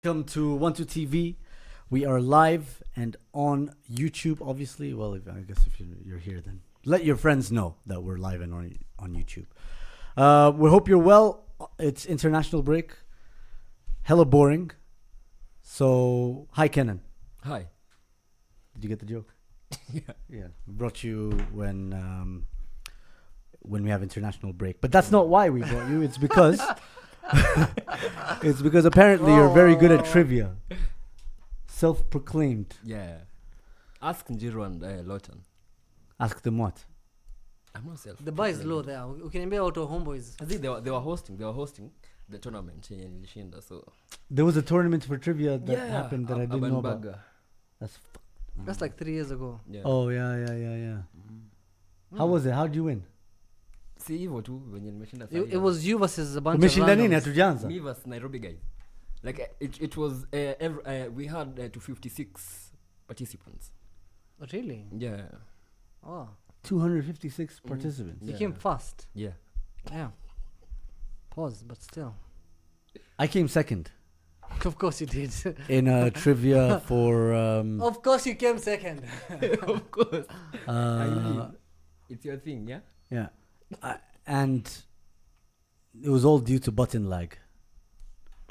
Welcome to 12 TV. We are live and on YouTube, obviously. Well, I guess if you're here, then let your friends know that we're live and on YouTube. We hope you're well. It's international break. Hella boring. So, hi, Kenan. Hi. Did you get the joke? Yeah. Yeah. We brought you when we have international break. But that's not why we brought you. It's because... it's because apparently you're very good at trivia. Self-proclaimed. Yeah. Ask Njiro and Lawton. Ask them what? I'm not self. The bar is low there. We can be out of homeboys. I think they were hosting the tournament in Lishinda. So There was a tournament for trivia that happened that I didn't know about. That's like 3 years ago. Yeah. Oh yeah. Mm-hmm. How was it? How did you win? See hivyo tu venye nimeshinda It was you versus a bunch of Umeshinda nini randoms. hatujaanza? me versus Nairobi guys. Like it was we had 256 participants. Oh, really? Yeah. Oh, 256 participants. you came fast. Yeah. Yeah. Pause, but still. I came second Of course you did. in a trivia for Of course you came second. Of course. I mean, uh, it's your thing, yeah? yeah. And it was all due to button lag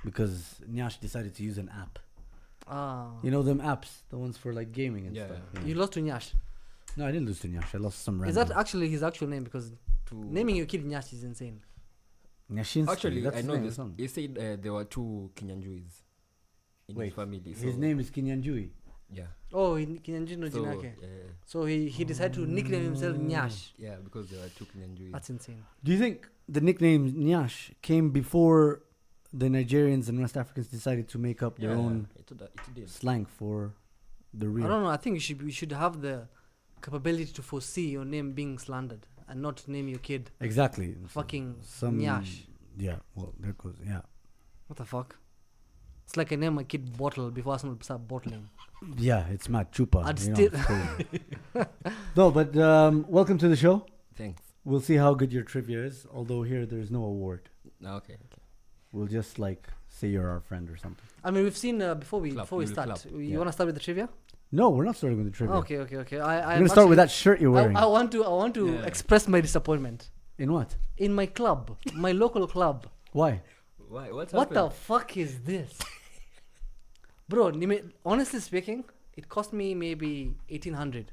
because Nyash decided to use an app. You know them apps, the ones for like gaming and Yeah. stuff. You lost to Nyash. No, I didn't lose to Nyash. I lost some Is random. that actually his actual name? Because naming your kid Nyash is insane. Nyashinsky, Actually, that's I his know name, this. isn't it? He said there were 2 Kinyanjuis in Wait, his family. So His name is Kinyanjui. Yeah. Oh, Kinyanjino So, Jinake. yeah, So he decided to nickname himself Nyash. yeah, because there were 2 Kinyanjuis. That's insane. Do you think the nickname Nyash came before the Nigerians and West Africans decided to make up their own It did. slang for the I real? don't know. I think you should have the capability to foresee your name being slandered and not name your kid Exactly. fucking Some Nyash. Yeah. Well, there goes. Yeah. What the fuck? It's like I name my kid Bottle before Arsenal start bottling. Yeah, it's mad chupa. I'd you know, still- it's crazy. No, but welcome to the show. Thanks. We'll see how good your trivia is. Although here there's no award. Okay. We'll just like say you're our friend or something. I mean, we've seen before we Clap, before we we'll start. clap. You Yeah. want to start with the trivia? No, we're not starting with the trivia. Okay. We're I'm gonna start with actually- that shirt you're wearing. I want to Yeah. express my disappointment In what? in my club, my local club. Why? Why? What's What the happened? fuck is this, bro? Honestly speaking, it cost me maybe 1,800.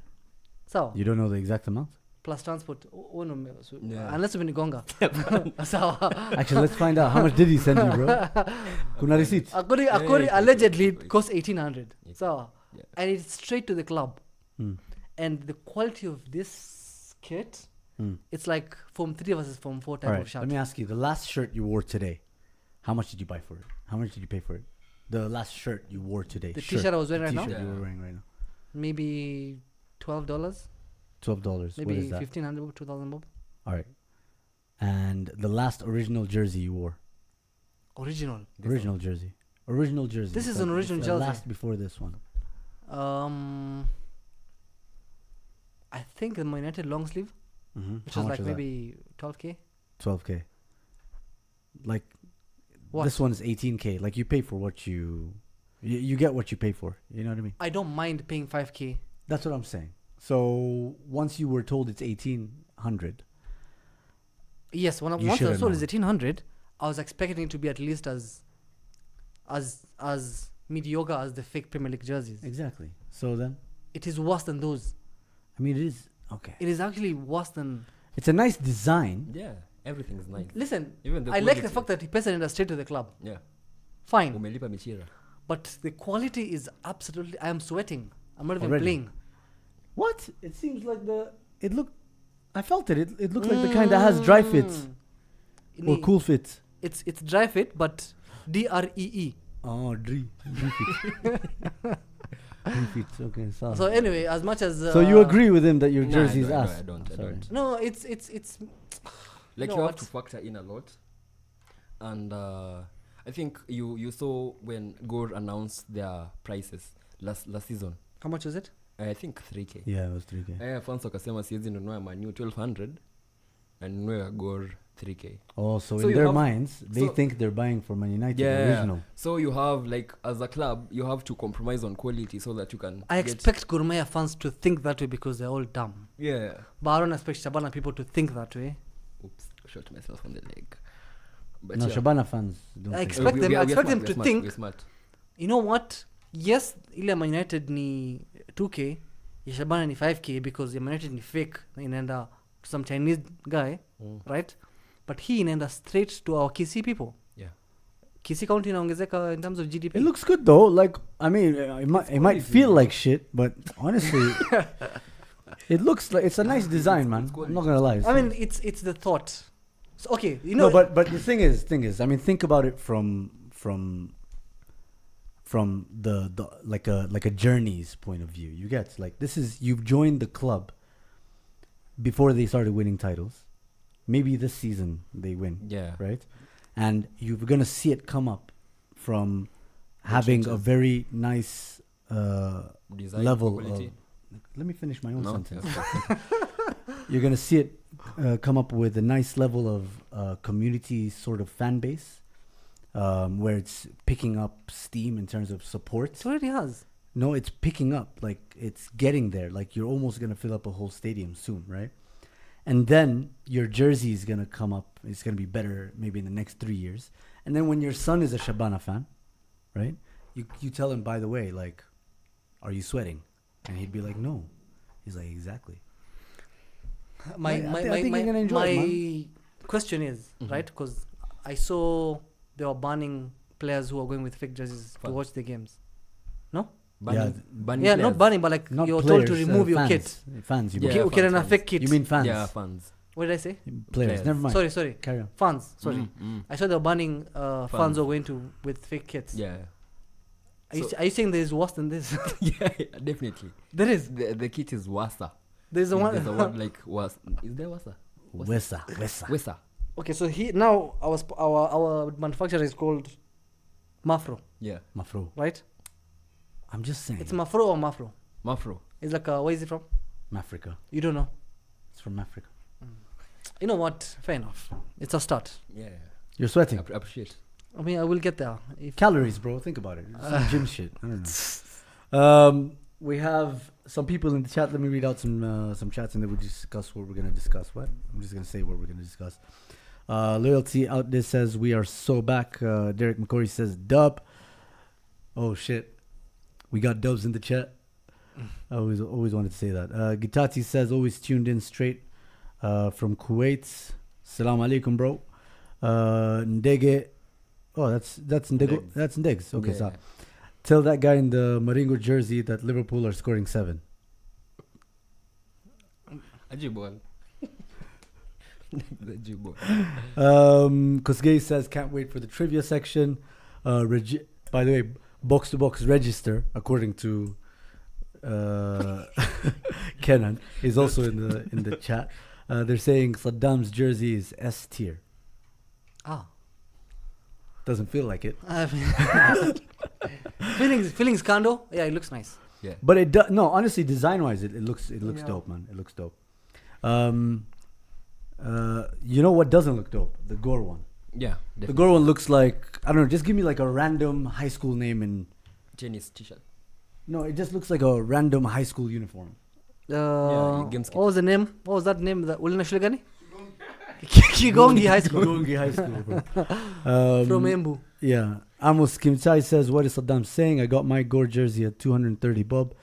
So You don't know the exact amount? plus transport. Yeah. Unless you've been Gonga. So Actually, let's find out. How much did he send you, bro? Kuna receipt? according Yeah. allegedly it cost 1,800. Yeah. So Yeah. and it's straight to the club. Hmm. And the quality of this kit, Hmm. it's like Form 3 versus Form 4 type All of right, shirt. let me ask you. The last shirt you wore today, how much did you buy for it? How much did you pay for it? The last shirt you wore today. The shirt. t-shirt I was wearing right now, T-shirt you were Yeah. wearing right now. maybe $12, $12. What maybe is that? 1,500, 2,000 bob. All right. And the last original jersey you wore. Original. Original jersey. Original jersey. This is The- an original the jersey. Last before this one. I think the Man United long sleeve, Mm-hmm. which was like maybe 12k. 12K. Like What? this one is 18K. Like you pay for what you get what you pay for. You know what I mean? I don't mind paying 5k. That's what I'm saying. So once you were told it's 1800, Yes, You once I should've saw it's known. 1,800, I was expecting it to be at least as mediocre as the fake Premier League jerseys. exactly. So then, It is worse than those. I mean, it is okay. It is actually worse than. It's a nice design. Yeah. Everything's nice. Listen, Even the I like the quality. fact that he presented us straight to the club. Yeah. Fine. Umelipa Michira. But the quality is absolutely. I am sweating. I'm not even Already? playing. What? It seems like it looked. I felt it. It looked like the kind that has dry fits or cool fits. It's dry fit, but DREE. Oh, dry fit. Dry fit. Okay, So so anyway, as much as so you agree with him that your Nah, jersey is I ass? don't. Sorry. No, it's Like know you have what? to factor in a lot. And I think you saw when Gore announced their prices last season. how much was it? I think 3k. Yeah, it was 3K. Fans wakasema siwezi nunua Man U 1200 and nunue Gore 3K. Oh, so, So in you their have- minds, they so- think they're buying for Man United Yeah. original. So you have like as a club, you have to compromise on quality so that you can. I get- expect Gor Mahia fans to think that way because they're all dumb. Yeah. But I don't expect Shabana people to think that way. Oops, shot myself on the leg. But No, yeah. Shabana fans don't I think expect that. them- I expect smart, them we are to smart, think- we are smart. You know what? Yes, ile Man United ni 2K, ya Shabana ni 5K because ya Man United ni fake na inaenda to some Chinese guy, right? But hii inaenda straight to our Kisii people. Yeah. Kisii county inaongezeka in terms of GDP. It looks good though. Like I mean, it might feel like shit, but honestly, it looks like it's a nice design, man. I'm not gonna lie. I mean, it's the thought. So, okay, you no, know, but the thing is, I mean, think about it from the like a journey's point of view. You get like this is you've joined the club before they started winning titles. Maybe this season they win. Yeah. Right? And you're going to see it come up from having a changes. very nice Design, level of... quality. Let me finish my own No? sentence. Yeah. You're going to see it come up with a nice level of community sort of fan base where it's picking up steam in terms of support. it already has. No, it's picking up. Like, it's getting there. Like, you're almost going to fill up a whole stadium soon, right? And then your jersey is going to come up. It's going to be better maybe in the next 3 years. And then when your son is a Shabana fan, right? You tell him, by the way, like, are you sweating? And he'd be like, no. He's like, exactly. My I think you're gonna enjoy it, my question is, right? Because I saw they were banning players who are going with fake jerseys to Fun. watch the games. Banning Yeah, players. not banning, but like Not you're players, told to remove your fans. kit. Fans, you Yeah, mean. Okay, fans. fake kit. You mean fans? Yeah, fans. What did I say? Players. Players. Never mind. Sorry. Carry on. Fans. Sorry. Mm. I saw they were banning fans Fans. who are going to with fake kits. Yeah. Are you saying there is worse than this? Yeah, definitely. There is. The kit is wasa. There's a There's a one. word like was. Is there wasa? Wesa. Wesa. Okay, so now our manufacturer is called Mafro, Yeah. Mafro. right? I'm just saying. It's Mafro or Mafro? Mafro. It's like where is it from? Africa. You don't know. It's from Africa. You know what? Fair enough. It's a start. Yeah. You're sweating. Appreciate. I mean, I will get there. If Calories, bro. Think about it. It's some gym shit. I don't know. We have some people in the chat. Let me read out some chats and then we'll discuss what we're going to discuss. What? I'm just going to say what we're going to discuss. Loyalty out there says, we are so back. Derek McCory says, dub. Oh, shit. We got dubs in the chat. I always wanted to say that. Gitati says, always tuned in straight from Kuwait. Salam alaikum, bro. Ndege. Oh, that's Ndego. Ndegs. That's Ndegs. Okay, Yeah. so tell that guy in the Maringo jersey that Liverpool are scoring 7. Ajibol. Ajibol. Kosgei says, can't wait for the trivia section. By the way, box to box register, according to Kenan, is also in the chat. They're saying Saddam's jersey is S tier. Doesn't feel like it, feelings Kando. Yeah, it looks nice. Yeah. but it does. No, honestly, design wise, it looks Yeah. dope, man. It looks dope. You know what doesn't look dope? The Gore one. Yeah. The Gore one looks like, I don't know. Just give me like a random high school name and. Chinese t-shirt. No, it just looks like a random high school uniform. games What was the name? What was that name? That Ulina Shulgani? Kigongi High School. Kigongi High School, bro. From Embu. Yeah. Amos Kimchai says, what is Saddam saying? I got my Gore jersey at 230 bob.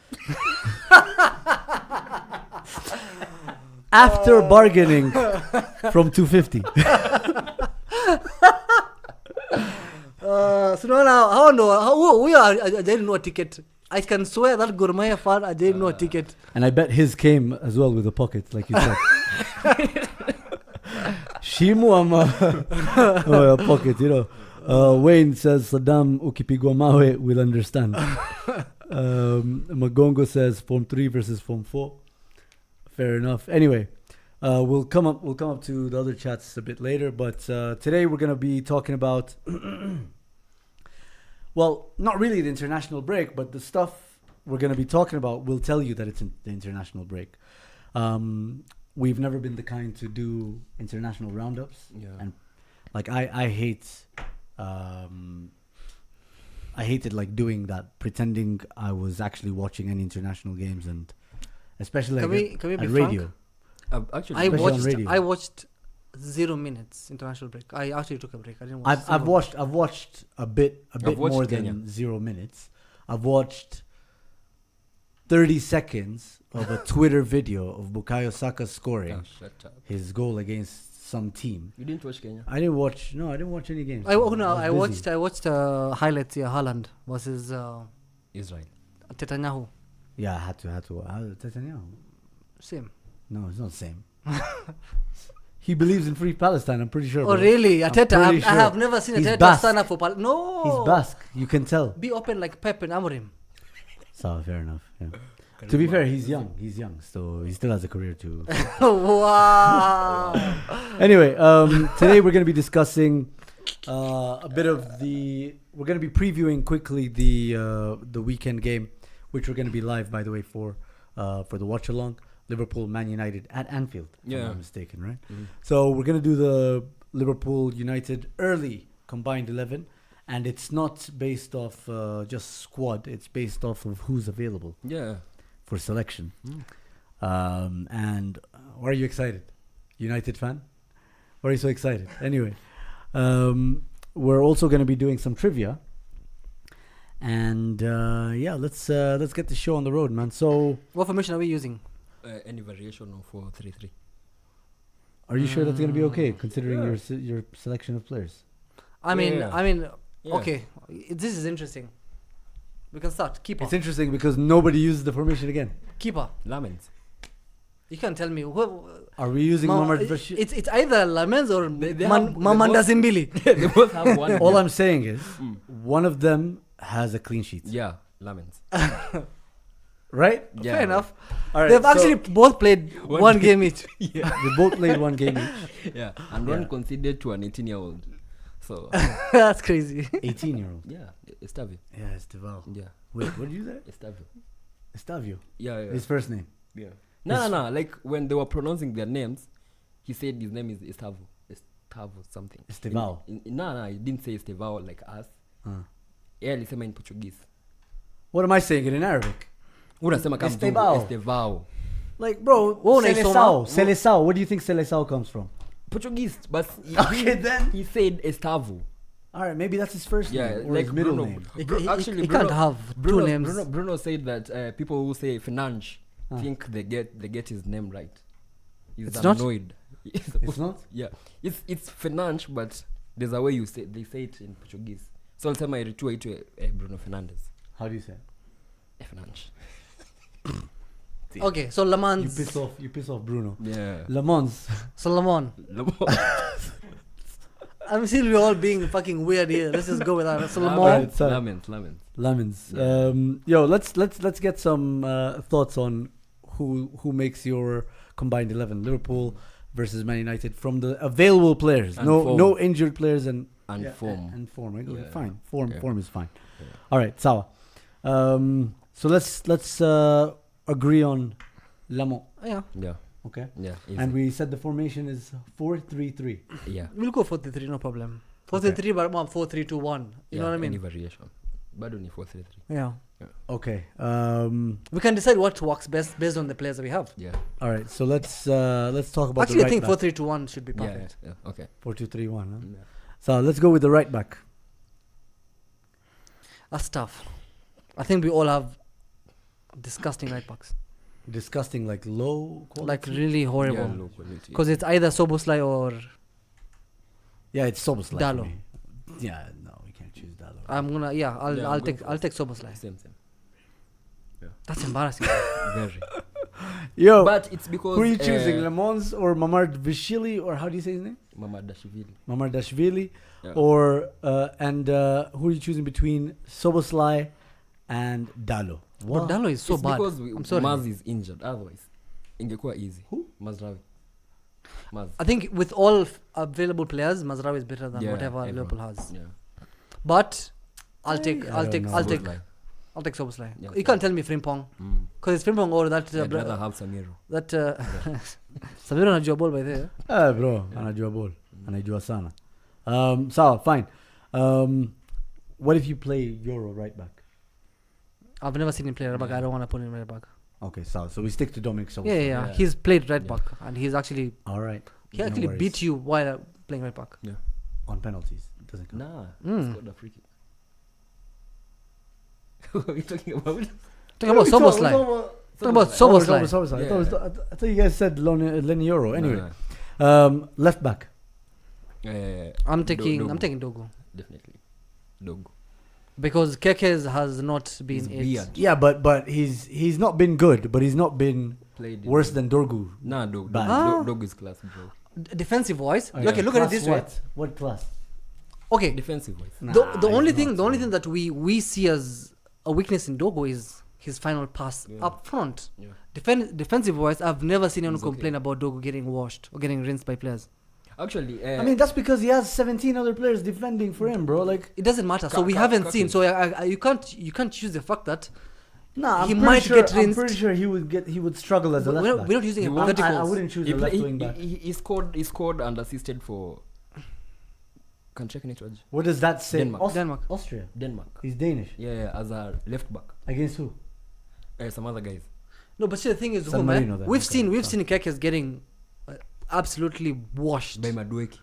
After bargaining from 250. So now, how no? We are. I didn't know a ticket. I can swear that Gor Mahia fan. I didn't know a ticket. And I bet his came as well with a pocket, like you said. Shimu ama a pocket, you know. Wayne says Saddam ukipigwa mawe will understand. Magongo says Form 3 versus Form 4. Fair enough. Anyway, we'll come up to the other chats a bit later, but today we're gonna be talking about well, not really the international break, but the stuff we're gonna be talking about will tell you that it's in the international break. we've never been the kind to do international roundups. Yeah. And like I hated like doing that, pretending I was actually watching any international games, and especially like Can we at be radio. Actually, Especially on radio. I watched 0 minutes international break. I actually took a break. I didn't watch. I've watched a bit watched more Kenya. than 0 minutes. I've watched 30 seconds of a Twitter video of Bukayo Saka scoring shut up. his goal against some team. You didn't watch Kenya? I didn't watch any games. I was busy. watched highlights. Yeah, Haaland versus Israel. Netanyahu. Yeah, I had to. Netanyahu. Same. No, it's not the same. He believes in free Palestine, I'm pretty sure. Oh bro. really? I'm Ateta. pretty I have never seen He's Ateta Basque. stand up for Palestine. No. He's Basque, you can tell. Be open like Pep and Amorim. So fair enough. Yeah. To be fair, he's young, so he still has a career to. Wow. Anyway, today we're going to be discussing a bit of the. We're going to be previewing quickly the weekend game, which we're going to be live, by the way, for the watch along. Liverpool, Man United at Anfield. If I'm not mistaken, right? Mhm. So we're going to do the Liverpool United early combined 11, and it's not based off just squad. It's based off of who's available Yeah. for selection. And why are you excited? United fan? Why are you so excited? Anyway, we're also going to be doing some trivia. And yeah, let's get the show on the road, man. So, What formation are we using? Any variation of 4-3-3. are you sure that's going to be okay, considering your selection of players? I mean, Yeah. okay. This is interesting. We can start. Keeper. It's interesting because nobody uses the formation again. Keeper. Lamens. You can't tell me. Are we using Mamad Bashir? It's either Lamens or They have- Mamanda Zimbili. They both have one. All I'm saying is, one of them has a clean sheet. Yeah, Lamens. Right? Yeah. Fair enough. All right. They've so actually both played one game each. Yeah. they both played one game each. Yeah. And Yeah. one conceded to an 18-year-old. So, That's crazy. 18-year-old. yeah, Estavio. Yeah, Estival. Yeah, Wait, what did you say? Estavio. Estavio. Yeah, yeah. His first name. Yeah. No. Like when they were pronouncing their names, he said his name is Estavo. Estavo something. Estevao. No, he didn't say Estevao like us. Yeah, alisema in Portuguese. What am I saying it in Arabic? Unasema kama Estevao. Estevao. Like, bro, Seleção. Seleção. What do you think Seleção comes from? Portuguese, but Okay, then. he said Estavo. All right, maybe that's his first Yeah, name or like his middle Bruno. name. He can't have two names. Bruno said that people who say Financh think they get his name right. He's It's not? annoyed. It's not? Yeah, it's Financh, but there's a way they say it in Portuguese. So I'll tell my retweet to Bruno Fernandes. How do you say it? Financh. Okay, so Le Mans. You piss off Bruno. Yeah. Le Mans. Solomon. I'm still we all being fucking weird here. Let's just go with that. Solomon. Alright, so- Lamens. Lemons. Yeah. Yo, let's get some thoughts on who makes your combined 11. Liverpool versus Man United from the available players. And No form. no injured players and Form. And form. Okay, Yeah. fine. Yeah. Form is fine. Yeah. All right, Sawa. So let's agree on Lamont. Yeah, Yeah. Okay. Yeah. Easy. And we said the formation is 4-3-3. yeah. we'll go 4-3-3, no problem. 4-3-3, but 4-3-2-1. You know what I Any mean? variation. Bado ni 4-3-3. Yeah. Okay. We can decide what works best based on the players that we have. Yeah. All right. So let's talk about Actually, the I think right back. 4-3-2-1 should be perfect. Yeah. Okay. 4-2-3-1. Huh? Yeah. So let's go with the right back. That's tough. I think we all have disgusting right backs. Disgusting, like low quality. Like really Yeah, horrible. low quality. Because it's either Soboslai or Yeah, it's Soboslai. Dalo. for me. Yeah, no, we can't choose Dalo. I'm gonna Yeah, I'll I'm take going I'll for take Soboslai. Same. That's embarrassing. Very. Yo, But it's because who are you choosing? Le Mans or Mamard Vishili, or how do you say his name? Mamadashvili. Mamardashvili, Yeah. or who are you choosing between Soboslai and Dalo? But Dalo is so it's bad. because I'm sorry. Maz is injured. Otherwise, ingekuwa easy. Who? Mazraoui. Maz. I think with all available players, Mazraoui is better than Yeah, whatever everyone. Liverpool has. Yeah. But I'll take I don't know. I'll take Soboslai. I'll take Soboslai. Yeah, You can't tell me Frimpong. Because it's Frimpong or that... I'd rather have Samiro. that Samiro anajua ball by there. Bro, anajua ball. Anajua sana. So, fine. What if you play Euro right back? I've never seen him play right back. I don't want to put him right back. Okay, so we stick to Dominic Soboslai. Yeah. He's played right back. And he's actually... All right. He actually beat you while playing right back. Yeah. On penalties. It doesn't count. Nah. Scored a free kick. What are you talking about? Talking about Soboslai. Talking about Soboslai. Soboslai. I thought you guys said Lenny Euro. Anyway. No. Left back. I'm taking Dogo. Definitely. Dogo. Because Kekes has not been He's it. weird. Yeah, but he's not been good, but he's not been Played worse than Dorgu. Nah, Dogo. Bad. Dogo is class, bro. Defensive wise, Okay. okay, look at it this way. What class? Okay, Defensive wise. the only thing that we see as a weakness in Dogo is his final pass up front. Yeah. Defensive wise, I've never seen anyone He's okay. complain about Dogo getting washed or getting rinsed by players. Actually, I mean, that's because he has 17 other players defending for him, bro. Like, It doesn't matter. So we haven't seen. So you can't choose the fact that nah, he might get I'm rinsed. pretty sure he would struggle as a left back. We're not using He a won't- hypothetical. I wouldn't choose a left wing back. He scored and assisted for. Can check in it, Raj. What does that say? Denmark. Denmark. Austria. Denmark. He's Danish. Yeah, as a left back. Against who? Some other guys. No, but see, the thing is, San Marino then, we've okay, seen Kekes getting absolutely washed By Madueke.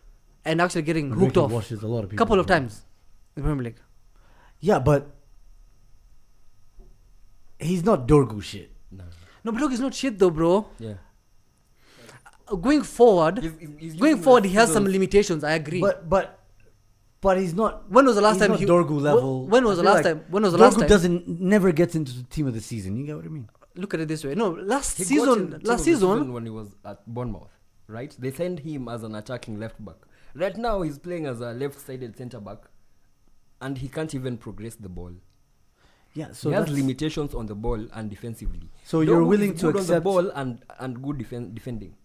and actually getting Ricky hooked off washes a lot of a people. couple of times in the Premier League. Yeah, but he's not Dorgu shit. No. No, but look, it's not shit though, bro. Yeah. Going forward, He's going using forward, the he has some seasons- limitations. I agree. But he's not. When was the last he's time not he Dorgu level? When was I the feel last like time? When was the last Dorgu time? never gets into the team of the season. You get what I mean? Look at it this way. No, last He got in the season, team of the season, when he was at Bournemouth, right? They sent him as an attacking left back. Right now, he's playing as a left-sided centre back, and he can't even progress the ball. Yeah. So he has that's- limitations on the ball and defensively. So you're Dogu willing is to good on the accept- ball and good defending.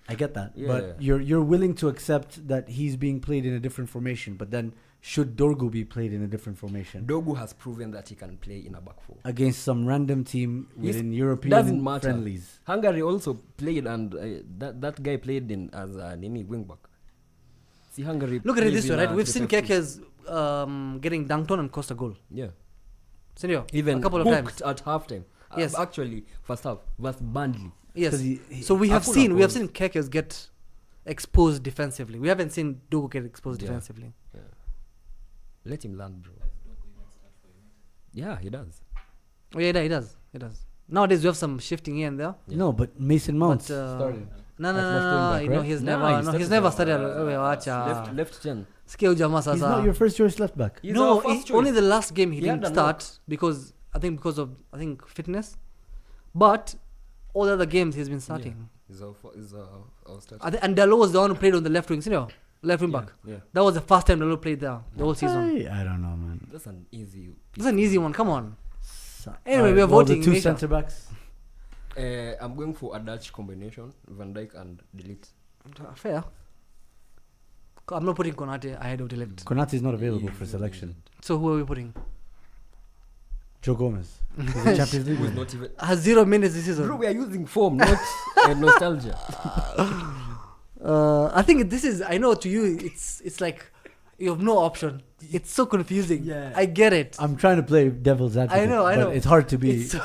I get that, Yeah. but you're willing to accept that he's being played in a different formation. But then, should Dorgu be played in a different formation Dogu has proven that he can play in a back four. against some random team within European doesn't matter. friendlies? Hungary also played, and that guy played in as a wing back. See, Hungary. look at it plays this way, in right? a We've seen defensive- Kekes getting dunked on and cost a goal. Yeah. Senor, Even a couple of hooked times. at halftime. Yes. Actually, first half was Burnley. Yes. 'Cause So we have Hakuna seen goals. Kekes get exposed defensively. We haven't seen Dogo get exposed Yeah. defensively. Yeah. Let him land, bro. Yeah, he does. Oh yeah, he does. Nowadays we have some shifting here and there. Yeah. No, but Mason Mount But, started. No, At left wing back, you know, right? he's Nah, never started started. Left, left 10. Skill Jama He's not sasa. your first choice left back. He's No, our first only choice. the last game he He had didn't a start because of fitness. But all the other games he's been starting. He's our starter. And Dalot was the one who played on the left wing, you know, left wing back. Yeah. That was the first time Dalot played there the whole season. I don't know, man. That's an easy. It's an easy one. Come on. So- Anyway, we are well, voting, The two Nisha. centre backs. I'm going for a Dutch combination: Van Dijk and Delete. Fair. I'm not putting Konate ahead of Delect. Konate is not available for selection. So who are we putting? Joe Gomez. He's a Champions League Who is winner. not even. Has 0 minutes this season. Bro, we are using form, not nostalgia. I think this is. I know to you, it's like you have no option. It's so confusing. Yeah. I get it. I'm trying to play devil's advocate. I know. But it's hard to be. It's so-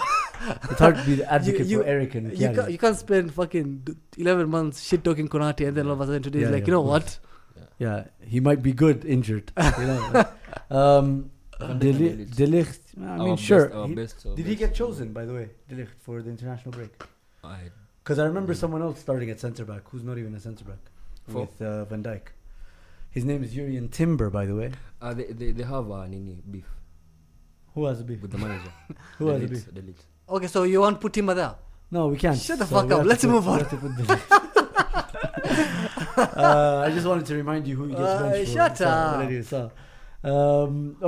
It's hard to be the advocate You- for Eric and you, Kiarie. you can't spend fucking 11 months shit talking Konate and then all of a sudden today Yeah, is like, yeah, you know of what? Yeah, he might be good injured. You know. De Ligt. I mean, sure. Did he get chosen, by the way, De Ligt, for the international break? Because I remember someone else starting at centre back, who's not even a centre back, For? with Van Dijk. His name is Jurien Timber, by the way. They have beef Who has a beef? with the manager. Who has a beef? Delete. Okay, so you want to put Timber there? No, we can't. Shut the So fuck we up. have to Let's put- move we on. have to put De Ligt. I just wanted to remind you who he gets benched for. Shut So, up. what I saw.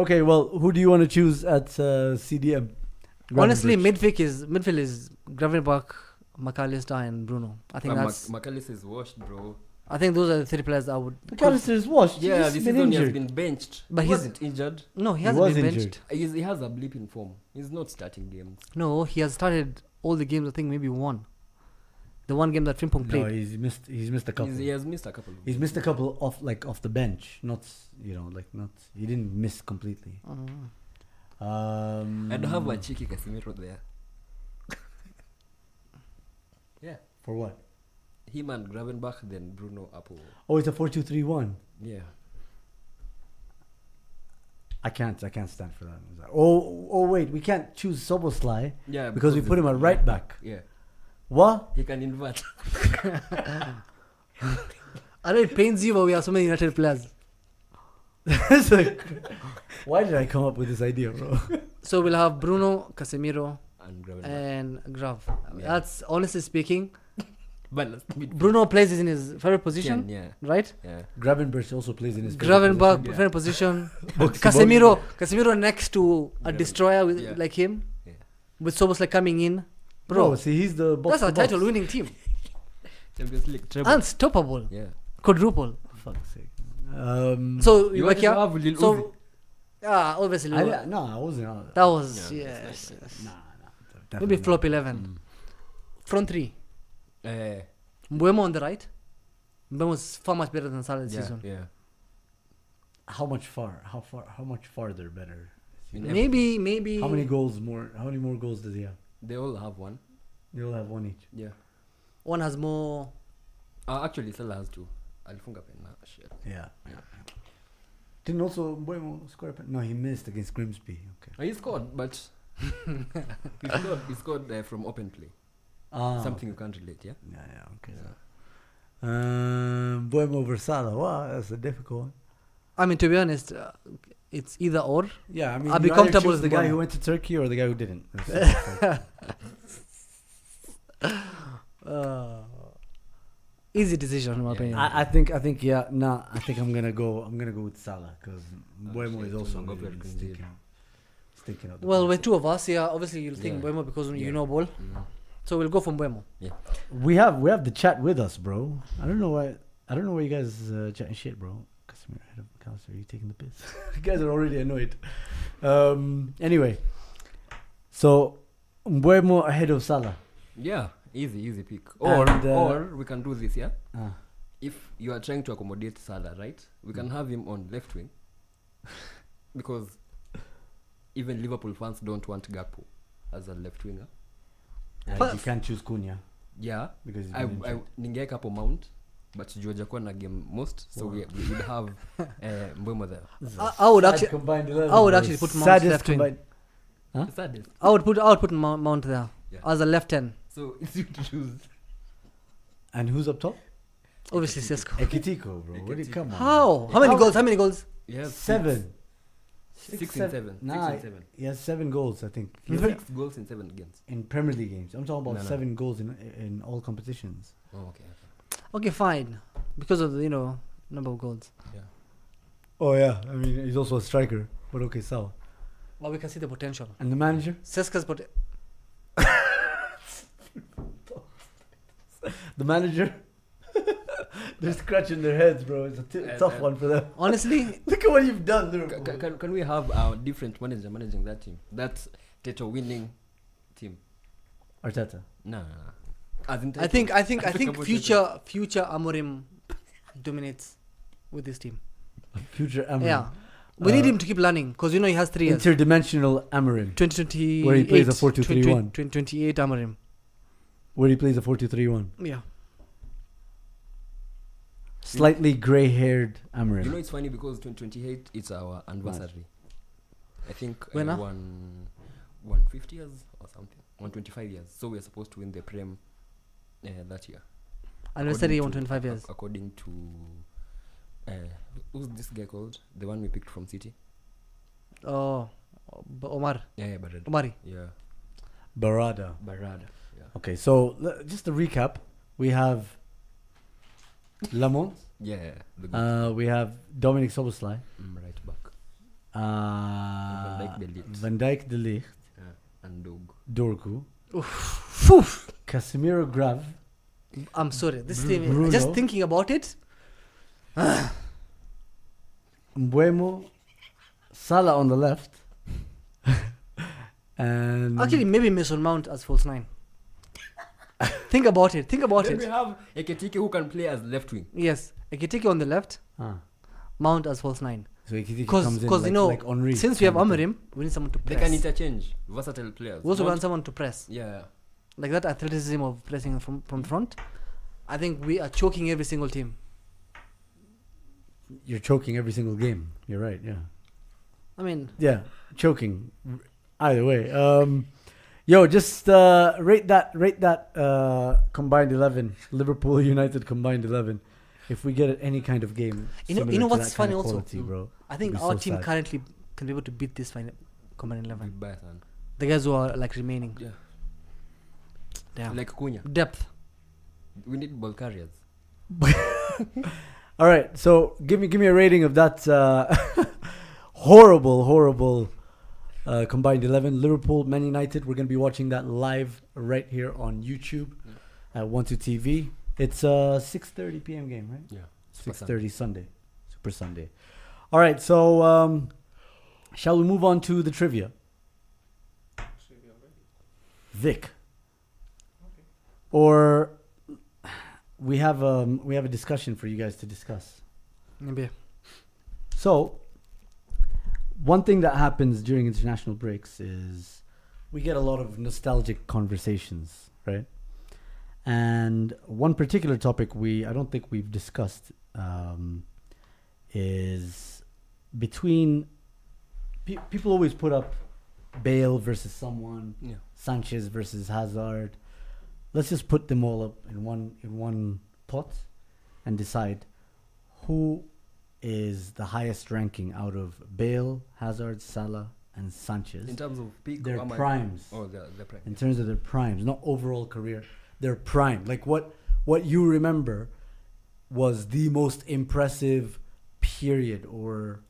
Okay, well, who do you want to choose at CDM? Honestly, Gravenberch. midfield is Gravenberch, McAllister, and Bruno. I think that's. McAllister is washed, bro. I think those are the 3 players I would. McAllister is washed. Yeah, He's this been season he has injured. been benched. But He he's- wasn't injured. No, he He hasn't was been injured. benched. He has a blip in form. He's not starting games. No, he has started all the games. I think maybe one. The one game that Frimpong No, played. he's missed a couple. He has missed a couple of He's games. missed a couple off the bench. Not he didn't miss completely. I'd have a cheeky Casemiro there. Yeah. For what? Him and Gravenbach, then Bruno Apple. Oh, it's a 4-2-3-1. Yeah. I can't stand for that. Oh wait, we can't choose Soboslai Yeah. because we put him at right back. Yeah. What? He can invert. I know it pains you, but we have so many United players. It's like, why did I come up with this idea, bro? So we'll have Bruno, Casemiro, And Gravenbach. and Grav. Yeah. That's honestly speaking. But Bruno plays in his favorite position, yeah. right? Yeah. Gravenberch also plays in his Gravenberg, Yeah. favorite position. Box to Casemiro next to a Gravenberch. destroyer with, Yeah. like him, Yeah. with Soboslai coming in. Bro, Bro, see, he's the box that's our to box. title-winning team. Champions League treble. Unstoppable. Yeah. Quadruple. For fuck's sake. So You like, wanted to have Lil Uzi. so obviously I wasn't. that was Yeah, yes. Nah, Maybe definitely flop not. 11. Front 3. Uh, Mbuemo on the right. Mbuemo is far much better than Salah this yeah. season. Yeah. How much farther better? In Maybe. How many goals more? How many more goals does he have? They all have one. They all have one each. Yeah. one has more. Actually, Salah has two. Alifunga pen. Shit. Yeah. Didn't also Mbuemo score a pen? No, he missed against Grimsby. Okay. He scored, but he scored from open play. Something you can't relate, yeah? Yeah. Okay. Yeah. Mbuemo versus Salah. Wow, that's a difficult one. I mean, to be honest, it's either or. Yeah, I mean, I'll be you either comfortable choose with the guy Mbuemo. who went to Turkey or the guy who didn't. Easy decision, in my Yeah. opinion. I think yeah. Nah, I think I'm gonna go with Salah because Mbuemo is shit, also I'm gonna go really for stinking out. Well, when two of us, yeah, obviously you'll think Yeah. Mbuemo because you Yeah. know ball. Mm. So we'll go for Mbuemo. we have the chat with us, bro. I don't know why you guys chatting shit, bro. Casemiro ahead of McAllister. Are you taking the piss? You guys are already annoyed. Anyway, so Mbuemo ahead of Salah. Yeah, easy pick. And, Or we can do this, yeah? Ah. If you are trying to accommodate Salah, right? We can have him on left wing. Because even Liverpool fans don't want Gakpo as a left winger. You can't choose Cunha Yeah. because he's I been injured. ningeweka hapo Mount, but Georgia kuwa na game most, so we would have Mbuemo there. I would Sad actually, combined 11, I would bro. actually put Mount Saddest left wing. combined- Huh? The saddest. I would put Mount there Yeah. as a left 10. So it's you to choose. And who's up top? Obviously, Sesko. Ekitiko, bro. What do you come on? How? How many goals? How many goals? Yes, 7. Six and seven. Nah, 6 and 7. he has 7 goals, I think. He has 6 goals in 7 games. In Premier League games. I'm talking about No. 7 goals in all competitions. Oh, okay. Okay, fine. Because of the number of goals. Yeah. Oh yeah, I mean he's also a striker. But okay, so. But we can see the potential. And the manager? Seska's potential. The manager? They're scratching their heads, bro. It's a tough one for them. Honestly, Look at what you've done, Liverpool. Can we have a different manager managing that team? That's title winning team. Arteta. Nah. As in I think about future Amorim dominates with this team. Future Amorim. Yeah. We need him to keep learning because he has 3 years. Interdimensional Amorim. 2028. Where he plays a 4-2-3-1. 2028 Amorim. Where he plays a 4-2-3-1. Yeah. Slightly grey-haired Amorim. You know, it's funny because 2028 it's our anniversary. I think When, 150 years or something. 125 years. So we're supposed to win the Prem that year. Anniversary According 125 years. According to who's this guy called? The one we picked from City. Oh, Omar. Yeah, Barada. Omari. Yeah, Barada. Barada. Yeah. Okay, so just to recap, we have Lamont. Yeah, the good We have Dominic Soboslai. right back. Van Van Dijk Dijk de Ligt. de Ligt. Yeah. And Dog. Dorku. Phew. Casemiro Grav. I'm sorry. This team, Bruno. just thinking about it. Mbuemo, Salah on the left, and Actually, maybe Mason Mount as false 9. Think about it. Think about Then we it. have Ekitike who can play as left wing. Yes, Ekitike on the left, Mount as false 9. so Ekitike Because comes in you know, like Henry since we have kind of thing. Amarim, we need someone to They press. can interchange. Versatile players. We also Mount- want someone to press. Yeah. Like that athleticism of pressing from front. I think we are choking every single team. You're choking every single game. You're right. Yeah. I mean, Yeah, choking. Either way. Yo, just rate that combined 11. Liverpool United combined 11. If we get any kind of game, You know similar to what's that kind funny of also? quality, bro. I think It'd be our so team sad. currently can be able to beat this combined 11. Goodbye, son. The guys who are like remaining. Yeah. Damn. Like Cunha. Depth. We need ball carriers. All right, so give me a rating of that horrible combined 11. Liverpool, Man United. We're gonna be watching that live right here on YouTube at 12TV. It's a 6:30 p.m. game, right? Yeah. 6:30 Sunday, Super Sunday. All right, so shall we move on to the trivia? Vic, or we have a discussion for you guys to discuss. Maybe. So, one thing that happens during international breaks is we get a lot of nostalgic conversations, right? And one particular topic I don't think we've discussed is between people always put up Bale versus someone, Yeah. Sanchez versus Hazard. Let's just put them all up in one pot and decide who is the highest ranking out of Bale, Hazard, Salah, and Sanchez. In terms of peak, Their or am I- primes. Oh, their prime. In terms of their primes, not overall career, their prime. Like what you remember was the most impressive period or,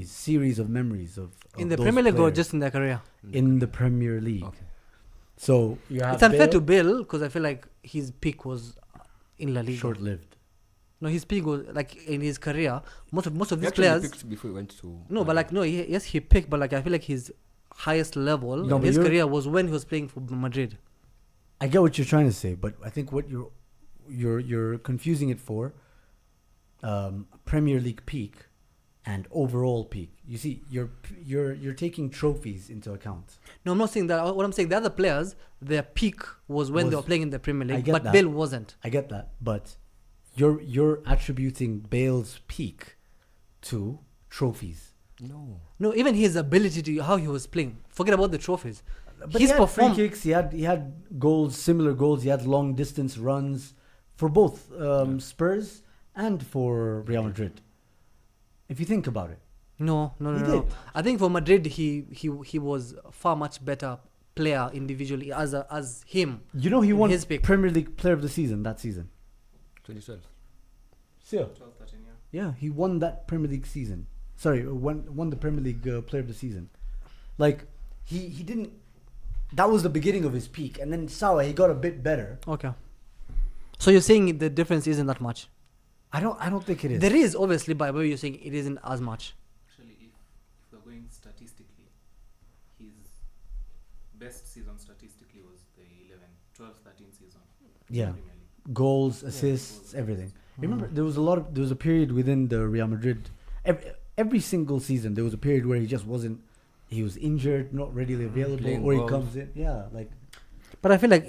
series of memories of In the those Premier League or players just in their career? in the Premier League. Okay. So you have It's unfair Bale, to Bale because I feel like his peak was in La Liga. short-lived. No, his peak was like in his career. Most of He these actually players. picked before he went to. No, but like no, yes, he picked, but like I feel like his highest level No, in but his you're- career was when he was playing for Madrid. I get what you're trying to say, but I think what you're confusing it for Premier League peak and overall peak. You see, you're taking trophies into account. No, I'm not saying that. What I'm saying, the other players, their peak was when they Was- were playing in the Premier I League, get but that. Bale wasn't. I get that, but you're attributing Bale's peak to trophies. No. No, even his ability to how he was playing. Forget about the trophies. But His he had free perform- kicks. He had goals, similar goals. He had long distance runs for both Spurs and for Real Madrid. If you think about it, No. He No. did. I think for Madrid, he was far much better player individually as him. he In won his peak. Premier League Player of the Season that season. 2012. Sure. 12-13, yeah. Yeah, he won that Premier League season. Sorry, won the Premier League Player of the Season. Like he didn't. That was the beginning of his peak, and then Salah he got a bit better. Okay. So you're saying the difference isn't that much? I don't think it is. There is obviously, but you're saying it isn't as much. Actually, if we're going statistically, his best season statistically was the 12-13 season. Yeah. Premier League. Goals, assists, everything. Remember, there was a period within the Real Madrid. Every single season, there was a period where he just wasn't. He was injured, not readily available, Playing or he well. comes in. Yeah, like But I feel like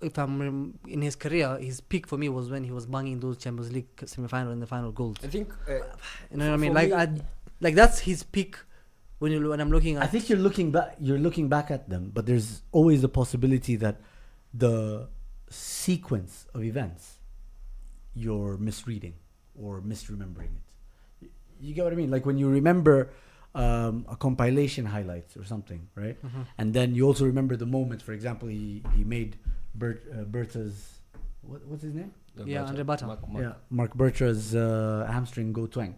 if I'm in his career, his peak for me was when he was banging those Champions League semi-final and the final goals. I think. You know what I mean? for Like me- like that's his peak when I'm looking at. I think you're looking back. You're looking back at them, but there's always the possibility that the sequence of events you're misreading or misremembering it. You get what I mean? Like when you remember a compilation highlights or something, right? Mhm. And then you also remember the moment. For example, he made Berta's what's his name? Yeah, Andre Bata. Yeah, Mark Bertra's hamstring go twang,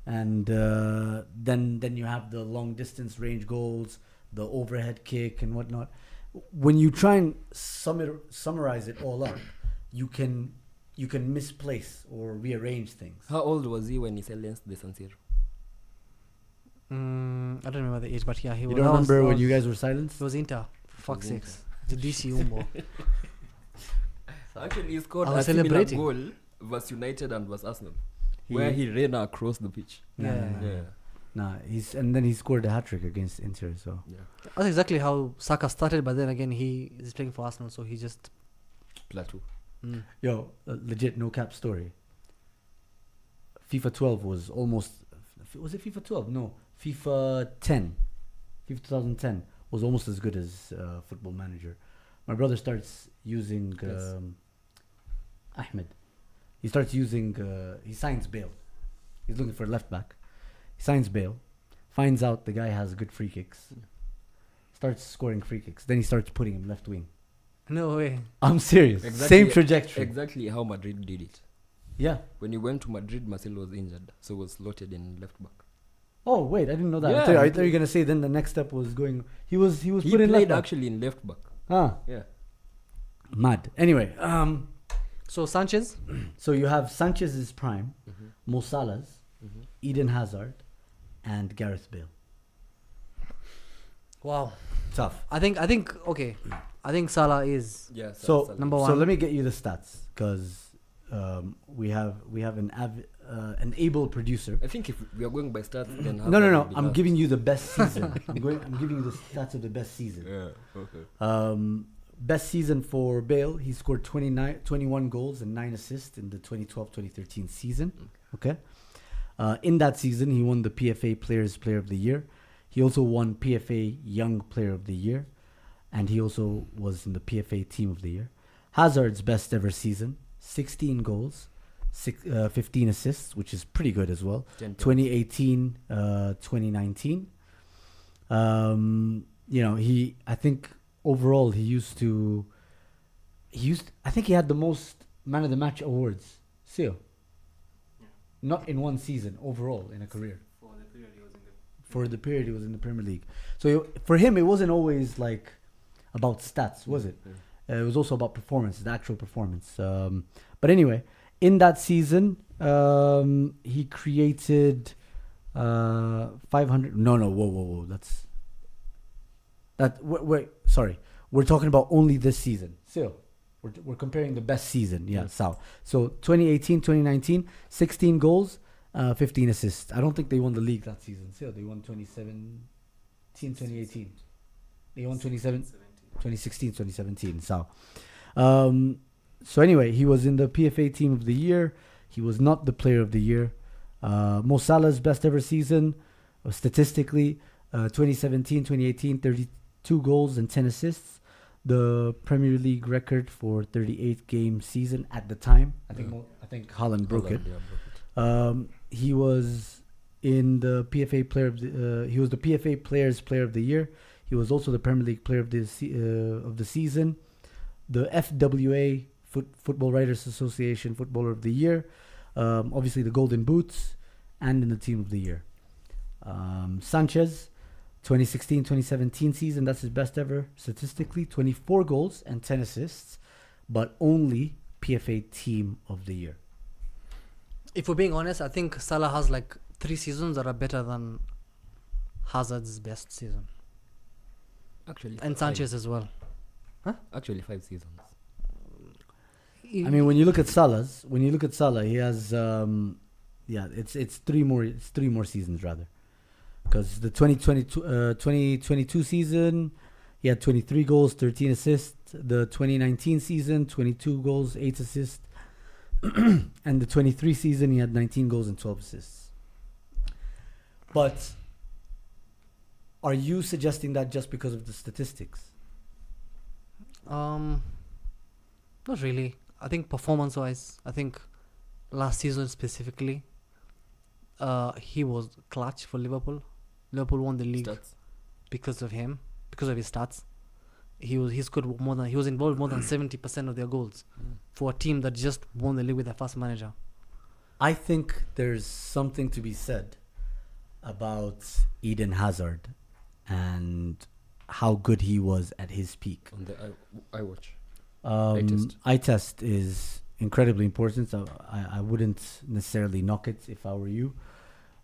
and then you have the long distance range goals, the overhead kick and whatnot. when you try and summarize it all up, you can misplace or rearrange things. How old was he when he silenced the San Siro? I don't remember the age, but yeah, he You was. don't remember when you guys were silenced? It was Inter. For fuck's was Inter. sakes. The DC Umbo. Actually, he scored I a was similar celebrating. goal versus United and versus Arsenal, where he ran across the pitch. Yeah. Nah, and then he scored a hat trick against Inter. So Yeah. That's exactly how Saka started, but then again, he is playing for Arsenal, so he just. Plateau. yo, legit no cap story. FIFA 12 was almost. Was it FIFA 12? No, FIFA 10. FIFA 2010 was almost as good as Football Manager. My brother starts using Yes. Ahmed. He starts using. He signs Bale. He's looking for a left back. He signs Bale. Finds out the guy has good free kicks. Starts scoring free kicks. Then he starts putting him left wing. No way. I'm serious. Same trajectory. Exactly how Madrid did it. Yeah. When he went to Madrid, Marcelo was injured, so was slotted in left back. Oh wait, I didn't know that. Yeah, I he thought you were gonna say then the next step was going. He was He put in left played back. actually in left back. Yeah. Mad. Anyway, So Sanchez. so you have Sanchez's prime, Mm-hmm. Mo Salah's, Eden Hazard, and Gareth Bale. Wow. Tough. I think okay. I think Salah is. Yeah. So Number So one. let me get you the stats because we have an able producer. I think if we are going by stats, then No. I'm giving you the best season. I'm giving you the stats of the best season. Yeah. Okay. Best season for Bale, he scored 21 goals and 9 assists in the 2012-2013 season. Okay. In that season, he won the PFA Player of the Year. He also won PFA Young Player of the Year. And he also was in the PFA Team of the Year. Hazard's best ever season, 16 goals, 15 assists, which is pretty good as well. 2018, 2019. I think overall I think he had the most man of the match awards. Seal. Yeah. Not in one season, overall in a career. For the period he was in the. For the period he was in the Premier League. So for him, it wasn't always like about stats, was it? It was also about performance, the actual performance. But anyway, in that season, he created 500. No, whoa. Wait, sorry. We're talking about only this season. Still, we're comparing the best season. Yeah, so 2018, 2019, 16 goals, 15 assists. I don't think they won the league that season. Still, they won 2017, 2018. They won 2016, 2017. So anyway, he was in the PFA Team of the Year. He was not the Player of the Year. Mo Salah's best ever season, statistically, 2017, 2018, 32 goals and 10 assists. The Premier League record for 38 game season at the time. I think Haaland broke it. He was in the PFA he was the PFA Players Player of the Year. He was also the Premier League Player of the season, the FWA Football Writers Association Footballer of the Year, obviously the Golden Boots, and in the Team of the Year. Sanchez, 2016-2017 season, that's his best ever statistically, 24 goals and 10 assists, but only PFA Team of the Year. If we're being honest, I think Salah has like 3 seasons that are better than Hazard's best season. Actually, And Sanchez as well. Actually, 5 seasons. I mean, when you look at Salah, he has it's 3 more seasons rather. Because the 2022 season, he had 23 goals, 13 assists. The 2019 season, 22 goals, 8 assists. And the 23 season, he had 19 goals and 12 assists. But are you suggesting that just because of the statistics? Not really. I think performance-wise, I think last season specifically, he was clutch for Liverpool. Liverpool won the league because of him, because of his stats. He was involved more than 70% of their goals for a team that just won the league with their first manager. I think there's something to be said about Eden Hazard and how good he was at his peak. On the iWatch. test. Eye test is incredibly important. So I wouldn't necessarily knock it if I were you.